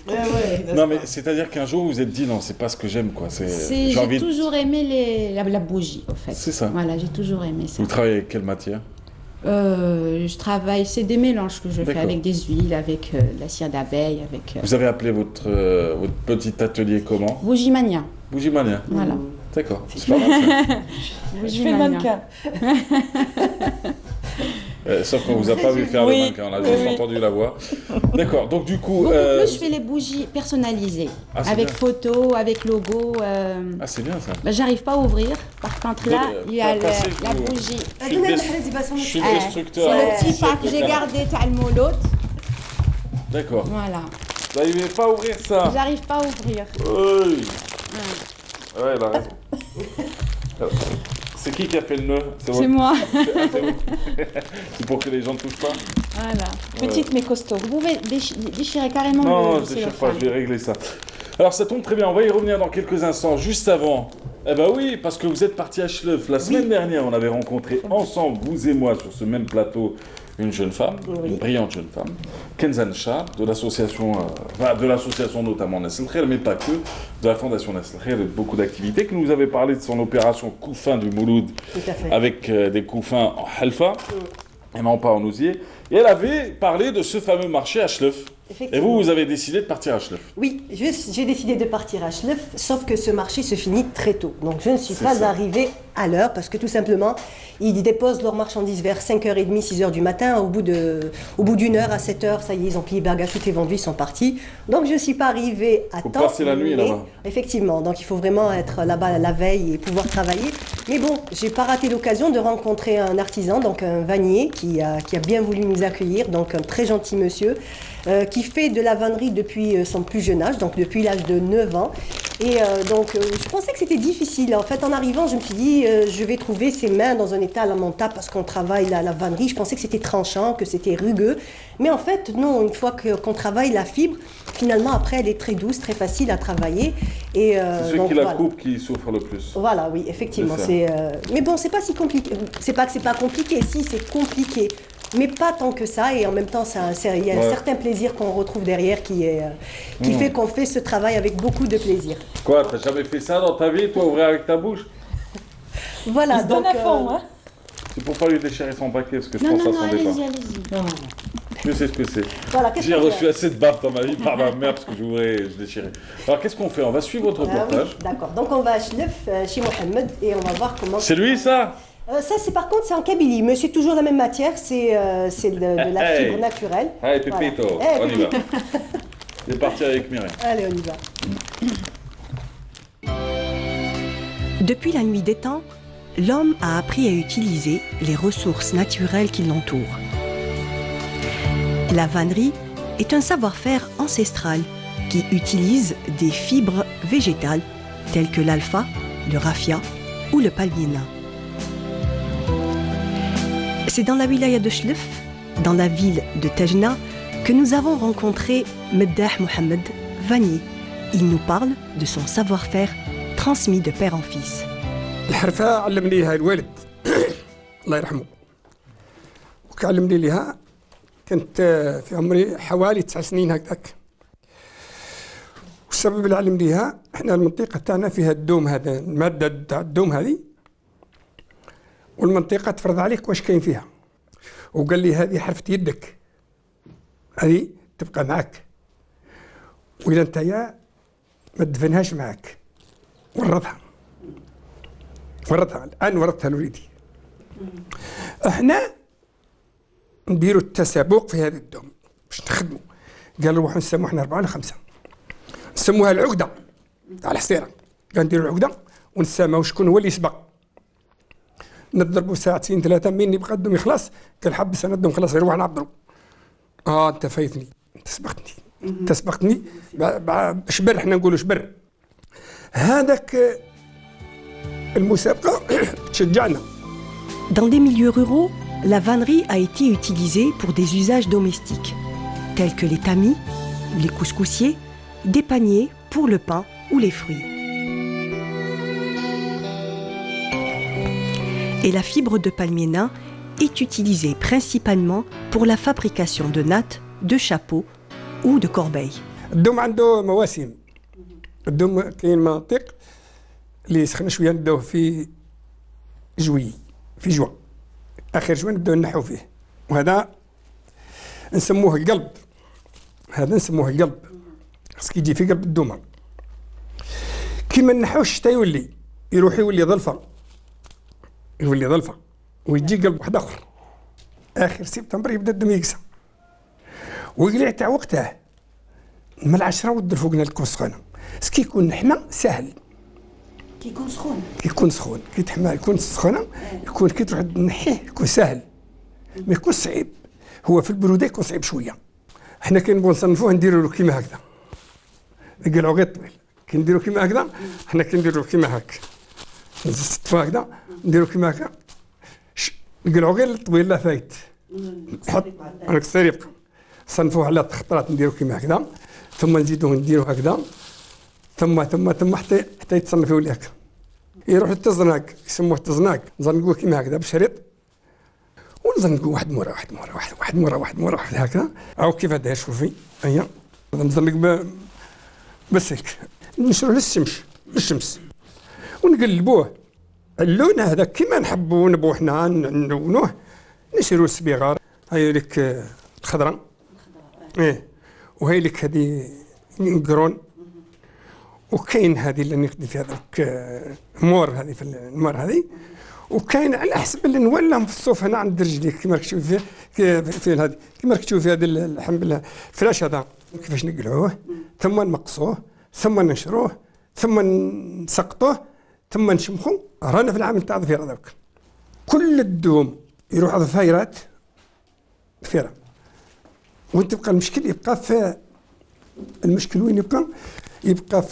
Non, mais c'est-à-dire qu'un jour, vous vous êtes dit, non, c'est pas ce que j'aime, quoi. J'ai toujours aimé la bougie, en fait. C'est ça. Voilà, j'ai toujours aimé ça. Vous travaillez avec quelle matière? Je travaille, c'est des mélanges que je fais avec des huiles, avec la cire d'abeille, avec... Vous avez appelé votre petit atelier comment? Bougimania. Bougimania. Voilà. D'accord. C'est pas mal, Je fais le mannequin. sauf qu'on vous a pas vu faire le mannequin, on a juste entendu la voix. D'accord, donc du coup... plus, je fais les bougies personnalisées, avec photos, avec logo. Ah, c'est bien ça. Ben, j'arrive pas à ouvrir. Par contre, là, il y a la bougie. Je suis destructeur. C'est le petit pack que j'ai gardé, t'as le molote. D'accord. Voilà. Vous n'arrivez pas à ouvrir ça? J'arrive pas à ouvrir. Oui. Ouais, elle a raison. C'est qui a fait le nœud? C'est moi. C'est pour que les gens ne touchent pas? Voilà. Petite mais costaud. Vous pouvez déchirer carrément non, je ne déchire pas, je vais régler ça. Alors ça tombe très bien, on va y revenir dans quelques instants. Juste avant, eh ben oui, parce que vous êtes partis à Schleuf. La semaine dernière, on avait rencontré ensemble, vous et moi, sur ce même plateau, une jeune femme, une brillante jeune femme, Kenzan Shah, de l'association notamment Nasl Khair, mais pas que, de la fondation Nasl Khair, de beaucoup d'activités, qui nous avait parlé de son opération couffin du Mouloud, avec des couffins en halfa, et non pas en osier, et elle avait parlé de ce fameux marché à Schleuf. Et vous avez décidé de partir à Schleuf? Oui, j'ai décidé de partir à Schleuf, sauf que ce marché se finit très tôt. Donc je ne suis pas arrivée à l'heure parce que tout simplement, ils déposent leurs marchandises vers 5h30, 6h du matin. Au bout d'une heure, à 7h, ça y est, ils ont plié bagage, tout est vendu, ils sont partis. Donc je ne suis pas arrivée à temps. Faut passer la nuit là-bas. Effectivement, donc il faut vraiment être là-bas la veille et pouvoir travailler. Mais bon, j'ai pas raté l'occasion de rencontrer un artisan, donc un vannier qui a bien voulu nous accueillir, donc un très gentil monsieur. Qui fait de la vannerie depuis son plus jeune âge, donc depuis l'âge de 9 ans. Et donc, je pensais que c'était difficile. En fait, en arrivant, je me suis dit, je vais trouver ses mains dans un état lamentable parce qu'on travaille la vannerie. Je pensais que c'était tranchant, que c'était rugueux. Mais en fait, non, une fois qu'on travaille la fibre, finalement, après, elle est très douce, très facile à travailler. Et, c'est ceux qui la coupent qui souffrent le plus. Voilà, oui, effectivement. Mais bon, c'est pas si compliqué. C'est pas que c'est pas compliqué, si, c'est compliqué. Mais pas tant que ça, et en même temps, il y a un certain plaisir qu'on retrouve derrière qui fait qu'on fait ce travail avec beaucoup de plaisir. Quoi, t'as jamais fait ça dans ta vie, toi, ouvrir avec ta bouche? Voilà, il se donne à fond, hein. C'est pour pas lui déchirer son paquet, parce que je pense à son départ. Allez-y. Je sais ce que c'est. Voilà, j'ai reçu assez de baffes dans ma vie par ma mère, parce que je déchirais. Alors, qu'est-ce qu'on fait? On va suivre votre reportage. Oui, d'accord, donc on va à Schleuf, chez Mohamed, et on va voir comment... C'est lui, ça? Ça, par contre, c'est en Kabylie, mais c'est toujours la même matière, c'est de la fibre naturelle. Allez, Pépito, on y va. Je vais partir avec Myriam. Allez, on y va. Depuis la nuit des temps, l'homme a appris à utiliser les ressources naturelles qui l'entourent. La vannerie est un savoir-faire ancestral qui utilise des fibres végétales telles que l'alpha, le raffia ou le palmier nain. C'est dans la wilaya de Schleuf, dans la ville de Tajna, que nous avons rencontré Meddah Mohamed, vannier. Il nous parle de son savoir-faire transmis de père en fils. الحرفة علمنيها الوالد الله يرحمه وكعلمني ليها كنت في عمري حوالي 9 سنين هكذاك. والسبب اللي علم ليها احنا المنطقة تاعنا فيها الدوم هذا المادة تاع الدوم هذه والمنطقة تفرض عليك واش كاين فيها وقال لي هذه حرفة يدك هذه تبقى معك وإذا انتيا ما تدفنهاش معك ورطها الآن ورطها لوليدي. احنا نديروا التسابق في هذا الدوم باش نخدموا قالوا روحوا نسموا احنا 4 ولا 5 نسموها العقدة تاع الحصيرة قال نديروا العقدة ونسموا شكون هو اللي يسبق نضربوا ساعتين 3 مين يبقى الدوم يخلص قال حبس انا الدوم خلاص نروح نعبروا انت فايتني انت سبقتني شبر احنا نقولوا شبر هذاك المسابقة تشجعنا. Dans des milieux ruraux, la vannerie a été utilisée pour des usages domestiques, tels que les tamis, les couscoussiers, des paniers pour le pain ou les fruits. Et la fibre de palmier nain est utilisée principalement pour la fabrication de nattes, de chapeaux ou de corbeilles. الدوم عنده مواسم. الدوم كاين مناطق اللي سخن شويه نبداوه في جوي في جوا اخر جوا نبداو نحو فيه وهذا نسموه القلب. هذا نسموه القلب خاص يجي في قلب الدومه كيما نحوه الشتا يروح يولي ظلفه ويجي قلب واحد اخر اخر سبتمبر يبدا الدم يقسى ويقلع تاع وقته من العشرة ودر فوقنا تكون سخونه كي يكون نحمى سهل كيكون سخون كي تحمى يكون سخونه يكون كي تروح تنحيه يكون سهل ما يكون صعيب هو في البروده يكون صعيب شويه حنا كي نبغوا نصنفوه نديروا له كيما هكذا نقلعوا غير طويل كي نديروا كيما هكذا حنا كي نديروا كيما هكا نصطفوا هكذا نديروا كيما هكا نقلعوا غير الطويل لا فايت نحط هاك السير يبقى صنفوه على خطرات نديروا كيما هكذا ثم نزيدوه نديروا هكذا ثم حتى يتصنف يولي هكا يروح للتزناق يسموه التزناق نزنقوه كيما هكذا بشريط ونزنقوه واحد مورا واحد هكذا او كيف هذا شوفي هيا نزنق بس هيك نشروه للشمس ونقلبوه اللون هذا كيما نحبوا نبغوا حنا نلونوه نشروا الصبيغار هاي لك الخضراء وهي لك هذه قرون وكاين هذه اللي نخدم فيها هذاك مور هذه في المور هذه وكاين على حسب الالوان لهم في الصوف هنا عند رجليك كما راك تشوف فيه هذه كما راك تشوف هذا الحمد لله فلاش هذا كيفاش نقلعوه ثم نمقصوه ثم ننشروه ثم نسقطوه ثم نشمخوه رانا في العام تاع الظفيره هذاك كل الدوم يروح ظفيرات ظفيره وين تبقى المشكل يبقى في المشكل وين يبقى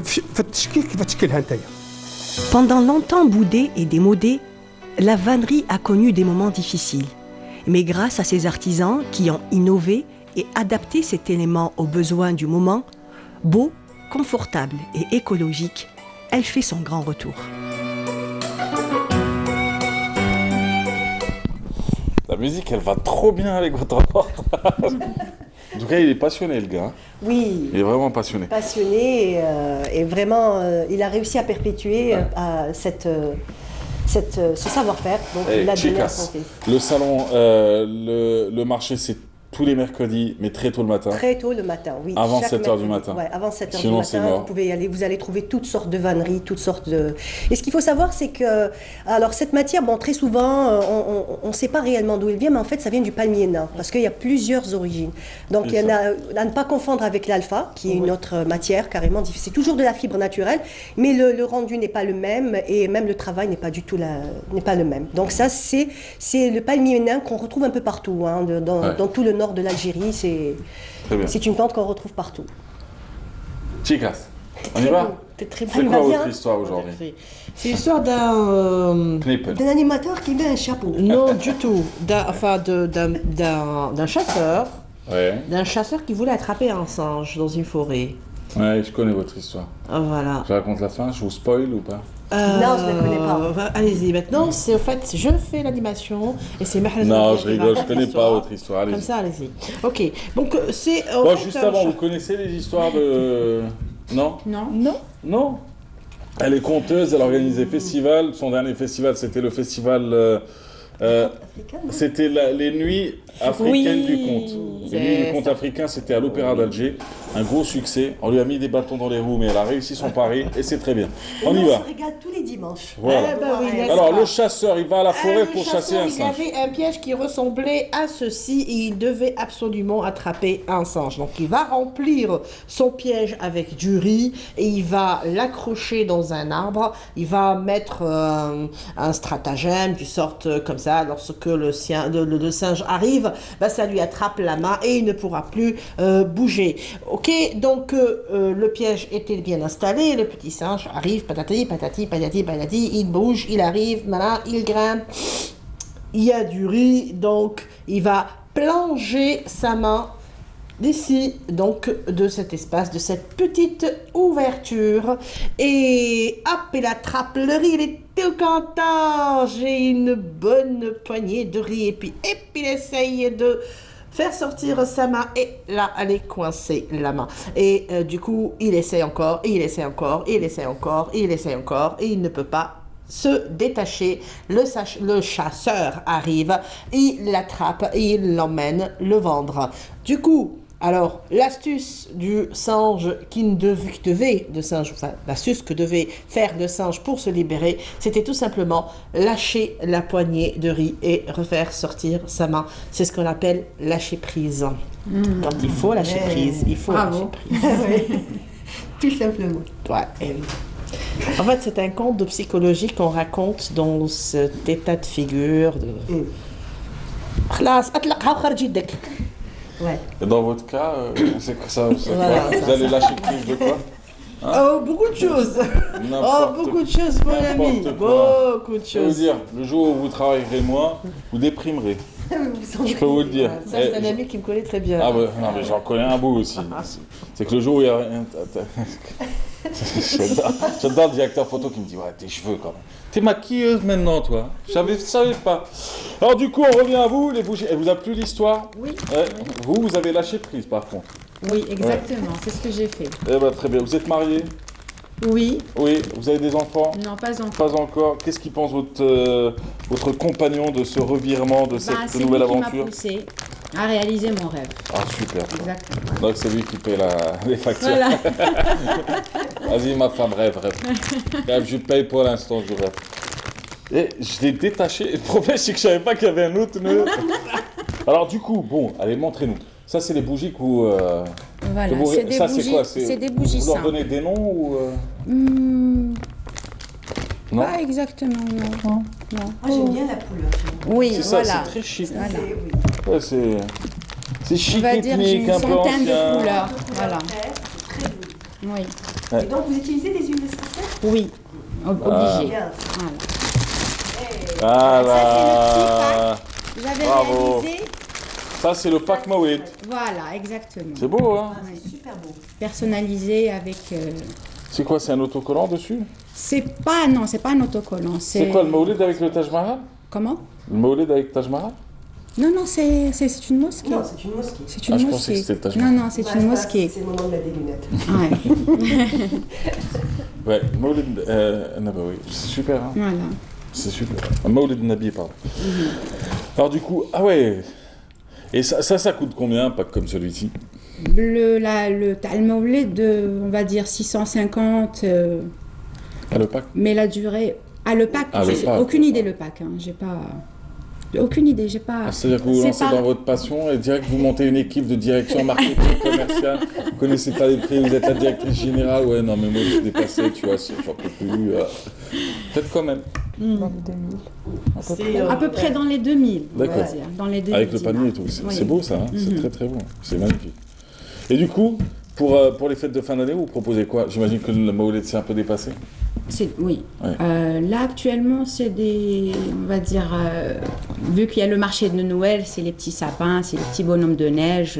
في التشكيل كيف تشكلها نتايا. Pendant longtemps boudée et démodée, la vannerie a connu des moments difficiles. Mais grâce à ces artisans qui ont innové et adapté cet élément aux besoins du moment, beau, confortable et écologique, elle fait son grand retour. La musique, elle va trop bien avec votre reportage. En tout cas, il est passionné, le gars. Oui. Il est vraiment passionné. Passionné et vraiment, il a réussi à perpétuer ce savoir-faire. Donc, il l'a donné à son fils. Le salon, le marché, c'est tous les mercredis, mais très tôt le matin. Très tôt le matin, oui. Avant 7h du matin. Ouais, avant 7h Sinon, du matin, vous pouvez y aller. Vous allez trouver toutes sortes de vanneries, toutes sortes de... Et ce qu'il faut savoir, c'est que... Alors, cette matière, bon, très souvent, on ne sait pas réellement d'où elle vient, mais en fait, ça vient du palmier nain, parce qu'il y a plusieurs origines. Donc, il y en a à ne pas confondre avec l'alpha, qui est une autre matière carrément différente. C'est toujours de la fibre naturelle, mais le rendu n'est pas le même, et même le travail n'est pas du tout n'est pas le même. Donc, ça, c'est le palmier nain qu'on retrouve un peu partout, hein, dans tout le nord de l'Algérie, c'est une plante qu'on retrouve partout. Chicas, on y va? C'est quoi votre histoire aujourd'hui? C'est l'histoire d'un animateur qui met un chapeau. Non, du tout. D'un chasseur. Ouais. D'un chasseur qui voulait attraper un singe dans une forêt. Ouais, je connais votre histoire. Voilà. Je raconte la fin, je vous spoil ou pas? Non, je ne la connais pas. Allez-y, maintenant, c'est au fait, je fais l'animation et c'est Mahrez. Non, je rigole, je ne connais pas votre histoire. Allez-y. Comme ça, allez-y. Ok, donc c'est. Bon, juste avant, vous connaissez les histoires de. Non? Non. Elle est conteuse, elle organise des festivals. Son dernier festival, c'était le festival. C'était les nuits africaines du conte. Les nuits du conte africain, c'était à l'Opéra d'Alger. Un gros succès. On lui a mis des bâtons dans les roues, mais elle a réussi son pari et c'est très bien. On y va. On se régale tous les dimanches. Voilà. Alors, le chasseur, il va à la forêt pour chasser un singe. Il y avait un piège qui ressemblait à ceci et il devait absolument attraper un singe. Donc, il va remplir son piège avec du riz et il va l'accrocher dans un arbre. Il va mettre un stratagème du sorte comme ça. Lorsque le singe arrive, ça lui attrape la main et il ne pourra plus bouger. Ok, donc le piège était bien installé, le petit singe arrive, patati, patati, patati, patati, il bouge, il arrive, voilà, il grimpe, il y a du riz, donc il va plonger sa main d'ici, donc, de cet espace, de cette petite ouverture. Et hop, il attrape le riz, il est tout content. J'ai une bonne poignée de riz. Et puis il essaye de faire sortir sa main. Et là, elle est coincée, la main. Et du coup, il essaie encore, et il essaie encore, et il essaie encore, et il essaie encore, et il ne peut pas se détacher. Le chasseur arrive, il l'attrape et il l'emmène le vendre. Du coup, alors, l'astuce du singe l'astuce que devait faire le singe pour se libérer, c'était tout simplement lâcher la poignée de riz et refaire sortir sa main. C'est ce qu'on appelle lâcher prise. Donc, il faut lâcher prise, il faut lâcher prise. Tout simplement. Ouais, et oui. En fait, c'est un conte de psychologie qu'on raconte dans cet état de figure. Ouais. Et dans votre cas, c'est que ça, voilà, vous allez lâcher prise de quoi? Oh, beaucoup de choses. Beaucoup de choses, mon ami. Beaucoup de choses. Je vais vous dire, le jour où vous travaillerez moins, vous déprimerez. Je peux vous le dire. Ça, c'est un ami qui me connaît très bien. Ah bah, non, mais j'en connais un bout aussi. C'est que le jour où il y a rien... J'adore le directeur photo qui me dit « Ouais, tes cheveux quand même. T'es maquilleuse maintenant, toi. Je savais pas. » Alors du coup, on revient à vous, les bougies. Elle vous a plu l'histoire? Oui. Vous avez lâché prise par contre. Oui, exactement. C'est ce que j'ai fait. Eh ben, très bien. Vous êtes mariés? Oui. Oui. Vous avez des enfants? Non, pas encore. Pas encore. Qu'est-ce qu'il pense votre compagnon de ce revirement, de cette nouvelle aventure? C'est lui qui m'a poussé à réaliser mon rêve. Ah, super. Exactement. Donc c'est lui qui paie les factures. Voilà. Vas-y, ma femme, rêve. Je paye pour l'instant, je rêve. Et je l'ai détaché. Le problème, c'est que je savais pas qu'il y avait un autre nœud. Alors du coup, bon, allez, montrez-nous. Ça, c'est les bougies que vous... Voilà, c'est des bougies, c'est des bougies Vous leur simples. donnez des noms ou... Non. Pas exactement, non. Moi, j'aime bien la couleur. Oui, c'est ça, voilà. c'est très chic. Voilà. Ouais, c'est chic, On va dire ethnique, j'ai une un peu centaine ancien. de couleurs. Voilà. Oui. Ouais. Et donc, vous utilisez des huiles essentielles? Oui, obligé. Voilà. J'avais Bravo. réalisé. Ça, c'est le pack Mawid. Voilà, exactement. C'est beau, hein? Ouais. Super beau. Personnalisé avec. C'est quoi, c'est un autocollant dessus? C'est pas un autocollant. C'est quoi, le Mawlid avec le Taj Mahal? Comment? Le Mawlid avec Taj Mahal? Non, c'est une mosquée. Non, c'est une mosquée. C'est une je mosquée. pensais que c'était le Taj Mahal. Non, c'est une mosquée. C'est le moment de mettre des lunettes. Ouais. Ouais, Mawlid Nabawi. C'est super, hein? Voilà. C'est super. Mawlid Nabi, pardon. Alors du coup, ah ouais. Et ça coûte combien, un pack comme celui-ci? Le Talmoulet de, on va dire, 650. Ah, le pack? Mais la durée. Ah, le pack, aucune idée, le pack. Hein. J'ai pas. Aucune idée, j'ai pas. Ah, c'est-à-dire que vous vous lancez dans votre passion et direct vous montez une équipe de direction marketing commercial, vous connaissez pas les prix, vous êtes la directrice générale, ouais non mais moi je suis dépassé, tu vois, j'en peux plus. Peut-être quand même. Dans les 2000. À peu près dans les 2000. D'accord. Dans les 2000. Avec le panier et tout, c'est beau ça, hein, c'est très très beau, c'est magnifique. Et du coup, pour les fêtes de fin d'année, vous proposez quoi? J'imagine que le Mawlid s'est un peu dépassé. Oui. Ouais. Là, actuellement, c'est des... On va dire... vu qu'il y a le marché de Noël, c'est les petits sapins, c'est les petits bonhommes de neige.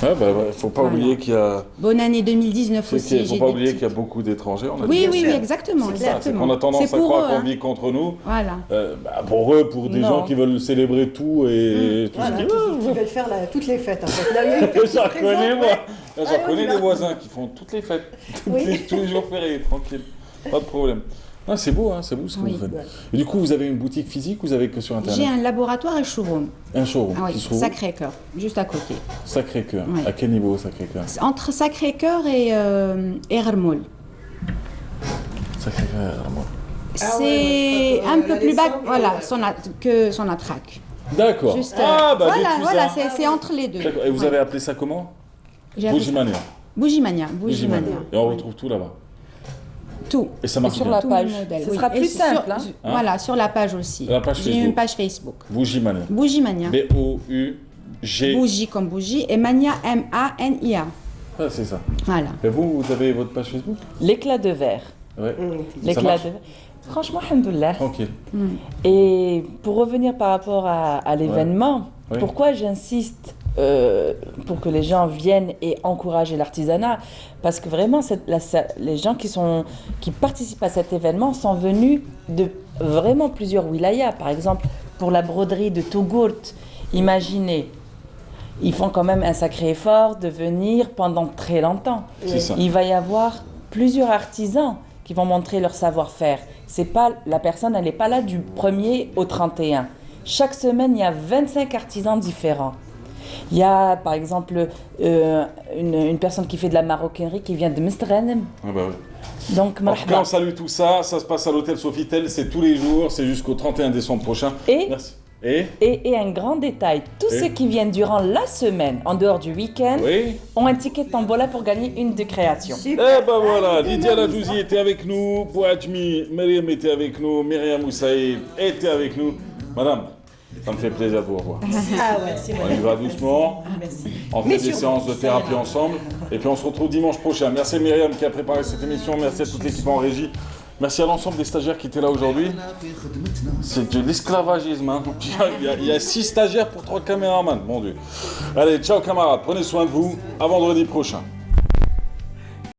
Ouais, faut pas oublier qu'il y a... Bonne année 2019 aussi. Faut pas oublier qu'il y a beaucoup d'étrangers. Oui, exactement. C'est qu'on a tendance à croire qu'on vit contre nous. Voilà. Pour eux, pour des gens qui veulent célébrer tout et tout voilà, ce qui veulent faire toutes les fêtes en fait. Là, il y a une fête J'en connais moi. J'en connais voilà. des voisins qui font toutes les fêtes, Oui. tous les jours fériés, tranquille. Pas de problème. Ah, c'est beau, hein, c'est beau ce que vous faites. Et du coup, vous avez une boutique physique ou vous avez que sur Internet? J'ai un laboratoire et showroom. Un showroom Ah oui, qui se trouve où? Sacré-Cœur, juste à côté. Sacré-Cœur. Oui. À quel niveau Sacré-Cœur? Entre Sacré-Cœur et Hermoul. Sacré-Cœur et Hermoul. C'est un peu plus bas voilà, que Sonatrach. D'accord. Juste, voilà, c'est entre les deux. D'accord. Et vous avez appelé ça comment? Bougimania. Bougimania. Et on retrouve tout là-bas. Tout. Et ça marche sur bien. la page. Ce sera plus simple. Voilà, sur la page aussi. La page J'ai Facebook. une page Facebook. Bougimania. Bougimania. B-O-U-G. Bougie comme bougie et Mania M-A-N-I-A. Ah, c'est ça. Voilà. Et vous avez votre page Facebook? L'éclat de verre. Ouais. Ça L'éclat marche? de verre. Franchement, alhamdoulilah. Tranquille. Et pour revenir par rapport à l'événement, Oui. pourquoi j'insiste pour que les gens viennent et encourager l'artisanat. Parce que vraiment, les gens qui participent à cet événement sont venus de vraiment plusieurs wilayas. Par exemple, pour la broderie de Tougourt, imaginez, ils font quand même un sacré effort de venir pendant très longtemps. Il va y avoir plusieurs artisans qui vont montrer leur savoir-faire. La personne, elle n'est pas là du 1er au 31. Chaque semaine, il y a 25 artisans différents. Il y a par exemple une personne qui fait de la maroquinerie qui vient de Mestrenem. Ah bah oui. Donc, en tout cas, on salue tout ça. Ça se passe à l'hôtel Sofitel. C'est tous les jours. C'est jusqu'au 31 décembre prochain. Merci. Et un grand détail, tous ceux qui viennent durant la semaine, en dehors du week-end, ont un ticket tombola pour gagner une de création. Eh ben voilà, Lydia Ladjouzi était avec nous, Bouadjmi, Myriam était avec nous, Myriam Moussaïd était avec nous. Madame, ça me fait plaisir de vous revoir. Ah ouais, c'est vrai. On y va doucement. Merci. On fait des séances de thérapie ensemble. Et puis on se retrouve dimanche prochain. Merci à Myriam qui a préparé cette émission. Merci à toute l'équipe en régie. Merci à l'ensemble des stagiaires qui étaient là aujourd'hui. C'est de l'esclavagisme. Hein. Il y a 6 stagiaires pour 3 caméramans. Mon Dieu. Allez, ciao camarades. Prenez soin de vous. À vendredi prochain.